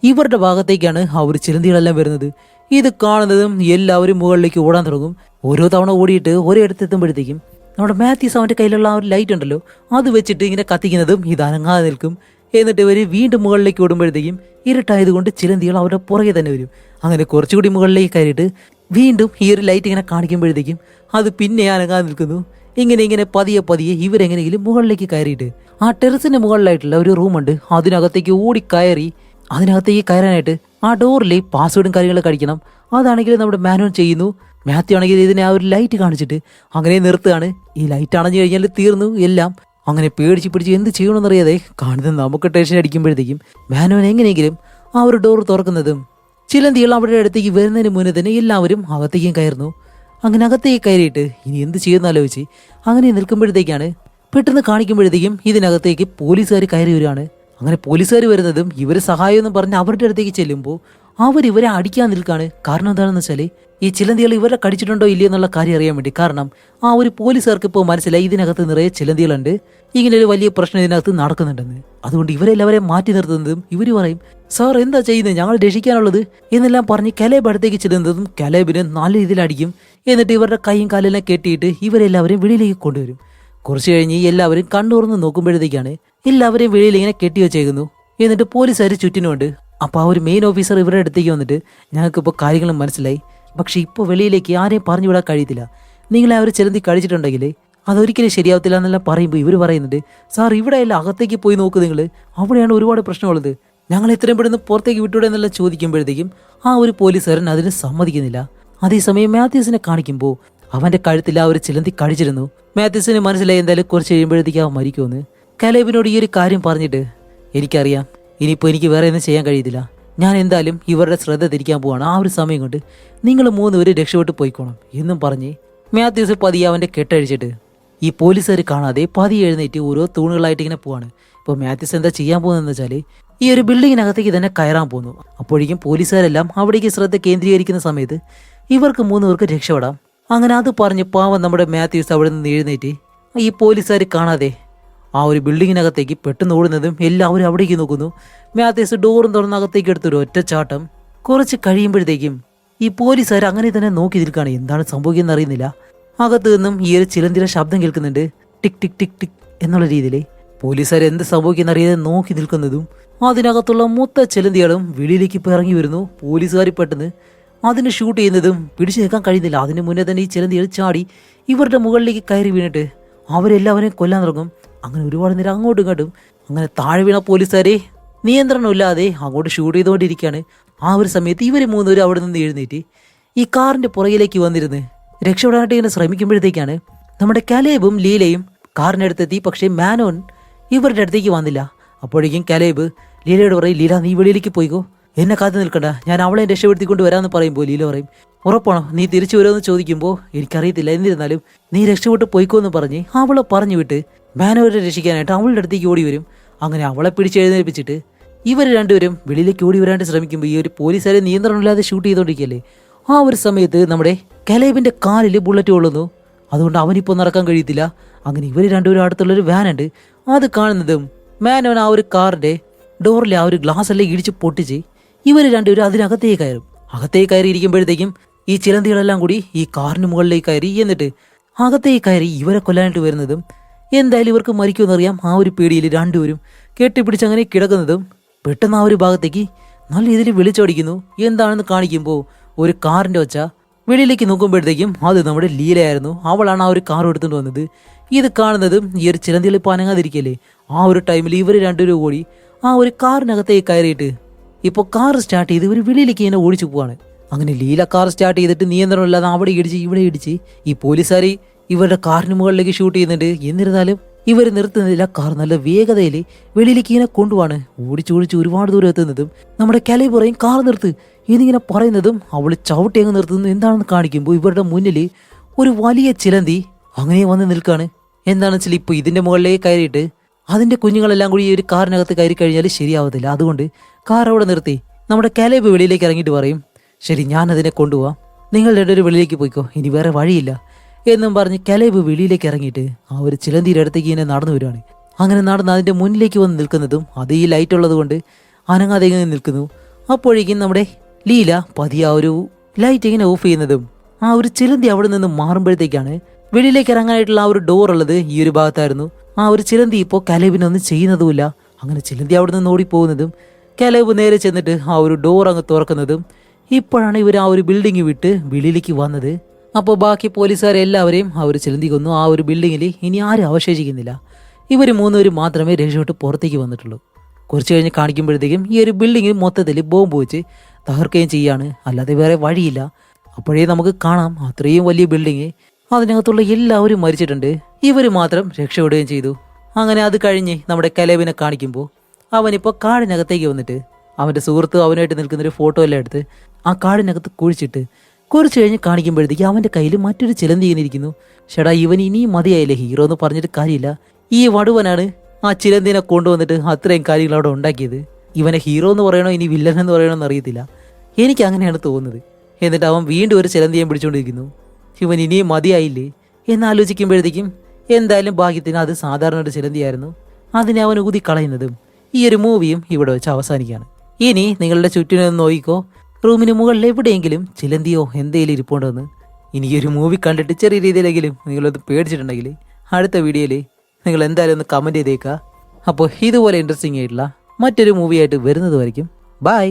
Speaker 1: ഇവരുടെ ഭാഗത്തേക്കാണ് ആ ഒരു ചിലന്തികളെല്ലാം വരുന്നത്. ഇത് കാണുന്നതും എല്ലാവരും മുകളിലേക്ക് ഓടാൻ തുടങ്ങും. ഓരോ തവണ ഓടിയിട്ട് ഒരിടത്തെത്തുമ്പോഴത്തേക്കും നമ്മുടെ മാത്യൂസ് അവന്റെ കയ്യിലുള്ള ആ ഒരു ലൈറ്റ് ഉണ്ടല്ലോ അത് വെച്ചിട്ട് ഇങ്ങനെ കത്തിക്കുന്നതും ഇത് അനങ്ങാതെ നിൽക്കും. എന്നിട്ട് ഇവർ വീണ്ടും മുകളിലേക്ക് ഓടുമ്പോഴത്തേക്കും ഇരുട്ടായതുകൊണ്ട് ചിലന്തികൾ അവരുടെ പുറകെ തന്നെ വരും. അങ്ങനെ കുറച്ചുകൂടി മുകളിലേക്ക് കയറിയിട്ട് വീണ്ടും ഈ ഒരു ലൈറ്റ് ഇങ്ങനെ കാണിക്കുമ്പോഴത്തേക്കും അത് പിന്നെ അനങ്ങാതെ നിൽക്കുന്നു. ഇങ്ങനെ പതിയെ പതിയെ ഇവരെങ്ങനെയെങ്കിലും മുകളിലേക്ക് കയറിയിട്ട് ആ ടെറസിന്റെ മുകളിലായിട്ടുള്ള ഒരു റൂമുണ്ട്, അതിനകത്തേക്ക് ഓടി കയറി അതിനകത്തേക്ക് കയറാനായിട്ട് ആ ഡോറിലെ പാസ്വേഡും കാര്യങ്ങളൊക്കെ അടിക്കണം. അതാണെങ്കിൽ നമ്മുടെ മാനോൻ ചെയ്യുന്നു. മാത്യു ആണെങ്കിൽ ഇതിനെ ആ ഒരു ലൈറ്റ് കാണിച്ചിട്ട് അങ്ങനെ നിർത്തുകയാണ്. ഈ ലൈറ്റ് അണഞ്ഞു കഴിഞ്ഞാൽ തീർന്നു എല്ലാം. അങ്ങനെ പേടിച്ച് പിടിച്ച് എന്ത് ചെയ്യണമെന്നറിയാതെ കാണുന്നത് നമുക്ക് ടെൻഷൻ അടിക്കുമ്പോഴത്തേക്കും മാനോൻ എങ്ങനെയെങ്കിലും ആ ഒരു ഡോർ തുറക്കുന്നതും ചിലന്തികൾ അവരുടെ അടുത്തേക്ക് വരുന്നതിന് മുന്നേ തന്നെ എല്ലാവരും അകത്തേക്കും കയറുന്നു. അങ്ങനെ അകത്തേക്ക് കയറിയിട്ട് ഇനി എന്ത് ചെയ്യുന്ന ആലോചിച്ച് അങ്ങനെ നിൽക്കുമ്പോഴത്തേക്കാണ് പെട്ടെന്ന് കാണിക്കുമ്പോഴത്തേക്കും ഇതിനകത്തേക്ക് പോലീസുകാർ കയറി വരികയാണ്. അങ്ങനെ പോലീസുകാർ വരുന്നതും ഇവർ സഹായമെന്ന് പറഞ്ഞ് അവരുടെ അടുത്തേക്ക് ചെല്ലുമ്പോൾ അവരിവരെ അടിക്കാൻ നിൽക്കുകയാണ്. കാരണം എന്താണെന്ന് വെച്ചാൽ ഈ ചിലന്തികൾ ഇവരെ കടിച്ചിട്ടുണ്ടോ ഇല്ലയോ എന്നുള്ള കാര്യം അറിയാൻ വേണ്ടി. കാരണം ആ ഒരു പോലീസുകാർക്ക് ഇപ്പോൾ മനസ്സിലായി ഇതിനകത്ത് നിറയെ ചിലന്തികളുണ്ട്, ഇങ്ങനെ ഒരു വലിയ പ്രശ്നം ഇതിനകത്ത് നടക്കുന്നുണ്ടെന്ന്. അതുകൊണ്ട് ഇവരെല്ലാവരെയും മാറ്റി നിർത്തുന്നതും ഇവർ പറയും, സാർ എന്താ ചെയ്യുന്നത്, ഞങ്ങൾ രക്ഷിക്കാനുള്ളത് എന്നെല്ലാം പറഞ്ഞ് കലേബ് അടുത്തേക്ക് ചെല്ലുന്നതും കലേബിന് നല്ല രീതിയിൽ അടിക്കും. എന്നിട്ട് ഇവരുടെ കൈയും കാലെല്ലാം കെട്ടിയിട്ട് ഇവരെല്ലാവരെയും വെളിയിലേക്ക് കൊണ്ടുവരും. കുറച്ച് കഴിഞ്ഞ് എല്ലാവരും കണ്ണുറന്ന് നോക്കുമ്പോഴത്തേക്കാണ് എല്ലാവരെയും വെളിയിൽ ഇങ്ങനെ കെട്ടി വെച്ചേക്കുന്നു. എന്നിട്ട് പോലീസുകാർ ചുറ്റിനുണ്ട്. അപ്പോൾ ആ ഒരു മെയിൻ ഓഫീസർ ഇവരുടെ അടുത്തേക്ക് വന്നിട്ട് ഞങ്ങൾക്കിപ്പോൾ കാര്യങ്ങളും മനസ്സിലായി, പക്ഷെ ഇപ്പോൾ വെളിയിലേക്ക് ആരെയും പറഞ്ഞു വിടാൻ കഴിയത്തില്ല. നിങ്ങളെ അവർ ചിലന്തി കഴിച്ചിട്ടുണ്ടെങ്കിൽ അതൊരിക്കലും ശരിയാവത്തില്ല എന്നെല്ലാം പറയുമ്പോൾ ഇവർ പറയുന്നുണ്ട്, സാർ ഇവിടെ അല്ല അകത്തേക്ക് പോയി നോക്ക്, നിങ്ങൾ അവിടെയാണ് ഒരുപാട് പ്രശ്നമുള്ളത്, ഞങ്ങൾ എത്രയും പെടുന്ന പുറത്തേക്ക് വിട്ടൂടെ എന്നെല്ലാം ചോദിക്കുമ്പോഴത്തേക്കും ആ ഒരു പോലീസുകാരൻ അതിന് സമ്മതിക്കുന്നില്ല. അതേസമയം മാത്യൂസിനെ കാണിക്കുമ്പോൾ അവന്റെ കഴുത്തിൽ ആ ഒരു ചിലന്തി കഴിച്ചിരുന്നു. മാത്യൂസിന് മനസ്സിലായി എന്തായാലും കുറച്ച് കഴിയുമ്പോഴത്തേക്ക് അവൻ മരിക്കുമെന്ന്. കലേബിനോട് ഈ ഒരു കാര്യം പറഞ്ഞിട്ട്, എനിക്കറിയാം ഇനിയിപ്പോൾ എനിക്ക് വേറെ ഒന്നും ചെയ്യാൻ കഴിയത്തില്ല, ഞാൻ എന്തായാലും ഇവരുടെ ശ്രദ്ധ തിരിക്കാൻ പോവാണ്, ആ ഒരു സമയം കൊണ്ട് നിങ്ങൾ 3 പേര് രക്ഷപ്പെട്ട് പോയിക്കോണം എന്നും പറഞ്ഞ് മാത്യൂസ് പതിയെ അവൻ്റെ കെട്ടഴിച്ചിട്ട് ഈ പോലീസുകാർ കാണാതെ പതിയെ എഴുന്നേറ്റ് ഓരോ തൂണുകളായിട്ട് ഇങ്ങനെ പോവാണ്. ഇപ്പോൾ മാത്യൂസ് എന്താ ചെയ്യാൻ പോകുന്നതെന്ന് വെച്ചാൽ ഈ ഒരു ബിൽഡിങ്ങിനകത്തേക്ക് തന്നെ കയറാൻ പോകുന്നു. അപ്പോഴേക്കും പോലീസുകാരെല്ലാം അവിടേക്ക് ശ്രദ്ധ കേന്ദ്രീകരിക്കുന്ന സമയത്ത് ഇവർക്ക് 3 പേർക്ക് രക്ഷപ്പെടാം. അങ്ങനെ അത് പറഞ്ഞ് പാവം നമ്മുടെ മാത്യൂസ് അവിടെ നിന്ന് എഴുന്നേറ്റ് ഈ പോലീസുകാർ കാണാതെ ആ ഒരു ബിൽഡിങ്ങിനകത്തേക്ക് പെട്ടെന്ന് ഓടുന്നതും എല്ലാവരും അവിടേക്ക് നോക്കുന്നു. മാത്യൂസ് ഡോറും തുറന്ന് അകത്തേക്ക് എടുത്തൊരു ഒറ്റച്ചാട്ടം. കുറച്ച് കഴിയുമ്പോഴത്തേക്കും ഈ പോലീസുകാർ അങ്ങനെ തന്നെ നോക്കി നിൽക്കുകയാണ്, എന്താണ് സംഭവിക്കുന്നത് അറിയുന്നില്ല. അകത്ത് നിന്നും ഈ ഒരു ചിലന്തിയുടെ ശബ്ദം കേൾക്കുന്നുണ്ട്, ടിക് ടിക് ടിക് ടിക് എന്നുള്ള രീതിയിൽ. പോലീസുകാർ എന്ത് സംഭവിക്കുന്ന അറിയാതെ നോക്കി നിൽക്കുന്നതും അതിനകത്തുള്ള മൊത്ത ചിലന്തികളും വെളിയിലേക്ക് ഇപ്പോൾ ഇറങ്ങി വരുന്നു. പോലീസുകാർ പെട്ടെന്ന് അതിന് ഷൂട്ട് ചെയ്യുന്നതും പിടിച്ചു നിൽക്കാൻ കഴിയുന്നില്ല. അതിന് മുന്നേ തന്നെ ഈ ചിലന്തികൾ ചാടി ഇവരുടെ മുകളിലേക്ക് കയറി വീണിട്ട് അവരെല്ലാവരെയും കൊല്ലാൻ തുടങ്ങും. അങ്ങനെ ഒരുപാട് നേരം അങ്ങോട്ടും ഇങ്ങോട്ടും അങ്ങനെ താഴെ വീണ പോലീസുകാരെ നിയന്ത്രണമില്ലാതെ അങ്ങോട്ട് ഷൂട്ട് ചെയ്തുകൊണ്ടിരിക്കുകയാണ്. ആ ഒരു സമയത്ത് ഇവർ 3 പേരും അവിടെ നിന്ന് എഴുന്നേറ്റ് ഈ കാറിന്റെ പുറകിലേക്ക് വന്നിരുന്ന് രക്ഷപ്പെടാനായിട്ട് ഇങ്ങനെ ശ്രമിക്കുമ്പോഴത്തേക്കാണ് നമ്മുടെ കലേബും ലീലയും കാറിനടുത്തെത്തി. പക്ഷേ മാനോൻ ഇവരുടെ അടുത്തേക്ക് വന്നില്ല. അപ്പോഴേക്കും കലേബ് ലീലയോട് പറയും, ലീല നീ വെളിയിലേക്ക് പോയിക്കോ, എന്നെ കാത്തു നിൽക്കണ്ട, ഞാൻ അവളെ രക്ഷപ്പെടുത്തിക്കൊണ്ട് വരാമെന്ന് പറയുമ്പോൾ ലീല പറയും, ഉറപ്പാണോ നീ തിരിച്ചു വരുമെന്ന് ചോദിക്കുമ്പോൾ എനിക്കറിയത്തില്ല, എന്നിരുന്നാലും നീ രക്ഷപ്പെട്ട് പോയിക്കോ എന്ന് പറഞ്ഞ് അവളെ പറഞ്ഞു വിട്ട് മാനോനെ രക്ഷിക്കാനായിട്ട് അവളുടെ അടുത്തേക്ക് ഓടി വരും. അങ്ങനെ അവളെ പിടിച്ചെഴുന്നേൽപ്പിച്ചിട്ട് ഇവർ രണ്ടുപേരും വെളിയിലേക്ക് ഓടി വരാനായിട്ട് ശ്രമിക്കുമ്പോൾ ഈ ഒരു പോലീസുകാരെ നിയന്ത്രണമില്ലാതെ ഷൂട്ട് ചെയ്തുകൊണ്ടിരിക്കുകയല്ലേ. ആ ഒരു സമയത്ത് നമ്മുടെ കലേബിന്റെ കാലിൽ ബുള്ളറ്റ് കൊള്ളുന്നു. അതുകൊണ്ട് അവനിപ്പോൾ നടക്കാൻ കഴിയത്തില്ല. അങ്ങനെ ഇവർ രണ്ടുപേരും അടുത്തുള്ളൊരു വാനുണ്ട്, അത് കാണുന്നതും മാനോൻ ആ ഒരു കാറിന്റെ ഡോറിലെ ആ ഒരു ഗ്ലാസ് എല്ലാം ഇടിച്ച് പൊട്ടിച്ച് ഇവർ രണ്ടുപേരും അതിനകത്തേക്ക് കയറും. അകത്തേക്ക് കയറിയിരിക്കുമ്പോഴത്തേക്കും ഈ ചിലന്തികളെല്ലാം കൂടി ഈ കാറിന് മുകളിലേക്ക് കയറി എന്നിട്ട് അകത്തേക്ക് കയറി ഇവരെ കൊല്ലാനായിട്ട് വരുന്നതും എന്തായാലും ഇവർക്ക് മരിക്കുമെന്നറിയാം. ആ ഒരു പേടിയിൽ രണ്ടുപേരും കെട്ടിപ്പിടിച്ച് അങ്ങനെ കിടക്കുന്നതും പെട്ടെന്ന് ആ ഒരു ഭാഗത്തേക്ക് നല്ല രീതിയിൽ വിളിച്ചോടിക്കുന്നു. എന്താണെന്ന് കാണിക്കുമ്പോൾ ഒരു കാറിന്റെ ഒച്ച. വെളിയിലേക്ക് നോക്കുമ്പോഴത്തേക്കും അത് നമ്മുടെ ലീലയായിരുന്നു. അവളാണ് ആ ഒരു കാർ എടുത്തുകൊണ്ട് വന്നത്. ഇത് കാണുന്നതും ഈ ഒരു ചിലന്തികൾ ഇപ്പോൾ അനങ്ങാതിരിക്കല്ലേ. ആ ഒരു ടൈമിൽ ഇവർ രണ്ടുപേരും ഓടി ആ ഒരു കാറിനകത്തേക്ക് കയറിയിട്ട് ഇപ്പോൾ കാർ സ്റ്റാർട്ട് ചെയ്ത് ഇവർ വെളിയിലേക്ക് ഇങ്ങനെ ഓടിച്ചു പോവാണ്. അങ്ങനെ ലീല കാർ സ്റ്റാർട്ട് ചെയ്തിട്ട് നിയന്ത്രണമില്ലാതെ അവിടെ ഇടിച്ച് ഇവിടെ ഇടിച്ച് ഈ പോലീസുകാർ ഇവരുടെ കാറിന് മുകളിലേക്ക് ഷൂട്ട് ചെയ്യുന്നുണ്ട്. എന്നിരുന്നാലും ഇവർ നിർത്തുന്നില്ല. കാർ നല്ല വേഗതയിൽ വെളിയിലേക്ക് ഇങ്ങനെ കൊണ്ടുപോവാണ്. ഓടിച്ചോടിച്ച് ഒരുപാട് ദൂരം എത്തുന്നതും നമ്മുടെ കലൈ പറയും കാർ നിർത്ത് എന്നിങ്ങനെ പറയുന്നതും അവൾ ചവിട്ടി അങ്ങ് നിർത്തുന്നു. എന്താണെന്ന് കാണിക്കുമ്പോൾ ഇവരുടെ മുന്നിൽ ഒരു വലിയ ചിലന്തി അങ്ങനെ വന്ന് നിൽക്കാണ്. എന്താണെന്ന് വെച്ചാൽ ഇപ്പോൾ ഇതിന്റെ മുകളിലേക്ക് കയറിയിട്ട് അതിന്റെ കുഞ്ഞുങ്ങളെല്ലാം കൂടി ഈ ഒരു കാറിനകത്ത് കയറി കഴിഞ്ഞാൽ ശരിയാവത്തില്ല. അതുകൊണ്ട് കാർ അവിടെ നിർത്തി നമ്മുടെ കലേബ് വെളിയിലേക്ക് ഇറങ്ങിയിട്ട് പറയും, ശരി ഞാൻ അതിനെ കൊണ്ടുപോവാം, നിങ്ങൾ രണ്ടുപേരും വെളിയിലേക്ക് പോയിക്കോ, ഇനി വേറെ വഴിയില്ല എന്നും പറഞ്ഞ് കലേബ് വെളിയിലേക്ക് ഇറങ്ങിയിട്ട് ആ ഒരു ചിലന്തിയുടെ അടുത്തേക്ക് ഇങ്ങനെ നടന്നു വരുവാണ്. അങ്ങനെ നടന്ന് അതിന്റെ മുന്നിലേക്ക് വന്ന് നിൽക്കുന്നതും അത് ഈ ലൈറ്റ് ഉള്ളത് കൊണ്ട് അനങ്ങാതെ ഇങ്ങനെ നിൽക്കുന്നു. അപ്പോഴേക്കും നമ്മുടെ ലീല പതിയെ ആ ഒരു ലൈറ്റ് ഇങ്ങനെ ഓഫ് ചെയ്യുന്നതും ആ ഒരു ചിലന്തി അവിടെ നിന്ന് മാറുമ്പോഴത്തേക്കാണ് വെളിയിലേക്ക് ഇറങ്ങാനായിട്ടുള്ള ആ ഒരു ഡോർ ഉള്ളത് ഈ ഒരു ഭാഗത്തായിരുന്നു. ആ ഒരു ചിലന്തി ഇപ്പോൾ കലേബിനൊന്നും ചെയ്യുന്നതുമില്ല. അങ്ങനെ ചിലന്തി അവിടെ നിന്ന് ഓടിപ്പോകുന്നതും കലേബ് നേരെ ചെന്നിട്ട് ആ ഒരു ഡോർ അങ്ങ് തുറക്കുന്നതും ഇപ്പോഴാണ് ഇവർ ആ ഒരു ബിൽഡിംഗ് വിട്ട് വെളിയിലേക്ക് വന്നത്. അപ്പോൾ ബാക്കി പോലീസുകാരെല്ലാവരെയും ആ ഒരു ചിലന്തി കൊന്നു. ആ ഒരു ബിൽഡിങ്ങിൽ ഇനി ആരും അവശേഷിക്കുന്നില്ല. ഇവർ മൂന്നുപേരും മാത്രമേ രക്ഷപ്പെട്ട് പുറത്തേക്ക് വന്നിട്ടുള്ളൂ. കുറച്ച് കഴിഞ്ഞ് കാണിക്കുമ്പോഴത്തേക്കും ഈ ഒരു ബിൽഡിങ്ങിൽ മൊത്തത്തിൽ ബോംബ് വെച്ച് തകർക്കുകയും ചെയ്യാണ്. അല്ലാതെ വേറെ വഴിയില്ല. അപ്പോഴേ നമുക്ക് കാണാം അത്രയും വലിയ ബിൽഡിങ്, അതിനകത്തുള്ള എല്ലാവരും മരിച്ചിട്ടുണ്ട്. ഇവർ മാത്രം രക്ഷപ്പെടുകയും ചെയ്തു. അങ്ങനെ അത് കഴിഞ്ഞ് നമ്മുടെ കലേബിനെ കാണിക്കുമ്പോൾ അവനിപ്പോൾ കാടിനകത്തേക്ക് വന്നിട്ട് അവൻ്റെ സുഹൃത്ത് അവനായിട്ട് നിൽക്കുന്നൊരു ഫോട്ടോ എല്ലാം എടുത്ത് ആ കാടിനകത്ത് കുഴിച്ചിട്ട് കുറച്ച് കഴിഞ്ഞ് കാണിക്കുമ്പോഴത്തേക്ക് അവൻ്റെ കയ്യിൽ മറ്റൊരു ചിലന്തി ഇങ്ങനെ ഇരിക്കുന്നു. ഷടാ ഇവൻ ഇനിയും മതിയായില്ലേ, ഹീറോ എന്ന് പറഞ്ഞിട്ട് കാര്യമില്ല. ഈ വടുവനാണ് ആ ചിലന്തിനെ കൊണ്ടുവന്നിട്ട് അത്രയും കാര്യങ്ങൾ അവിടെ ഉണ്ടാക്കിയത്. ഇവനെ ഹീറോ എന്ന് പറയണോ ഇനി വില്ലൻ എന്ന് പറയണോ എന്ന് അറിയത്തില്ല. എനിക്ക് അങ്ങനെയാണ് തോന്നുന്നത്. എന്നിട്ട് അവൻ വീണ്ടും ഒരു ചിലന്തിയെ പിടിച്ചുകൊണ്ടിരിക്കുന്നു. ഇവൻ ഇനിയും മതിയായില്ലേ എന്നാലോചിക്കുമ്പോഴത്തേക്കും എന്തായാലും ഭാഗ്യത്തിന് അത് സാധാരണ ഒരു ചിലന്തിയായിരുന്നു. അതിനെ അവൻ ഊതി കളയുന്നതും ഈ ഒരു മൂവിയും ഇവിടെ വെച്ച് അവസാനിക്കുകയാണ്. ഇനി നിങ്ങളുടെ ചുറ്റിനൊന്ന് നോക്കിക്കോ, റൂമിന് മുകളിൽ എവിടെയെങ്കിലും ചിലന്തിയോ എന്തെങ്കിലും ഇരിപ്പുണ്ടെന്ന്. ഇനി ഈ ഒരു മൂവി കണ്ടിട്ട് ചെറിയ രീതിയിലെങ്കിലും നിങ്ങളത് പേടിച്ചിട്ടുണ്ടെങ്കിൽ അടുത്ത വീഡിയോയിൽ നിങ്ങൾ എന്തായാലും ഒന്ന് കമൻറ്റ് ചെയ്തേക്കുക. അപ്പോൾ ഇതുപോലെ ഇൻട്രസ്റ്റിംഗ് ആയിട്ടുള്ള മറ്റൊരു മൂവിയായിട്ട് വരുന്നത് വരയ്ക്കും ബൈ.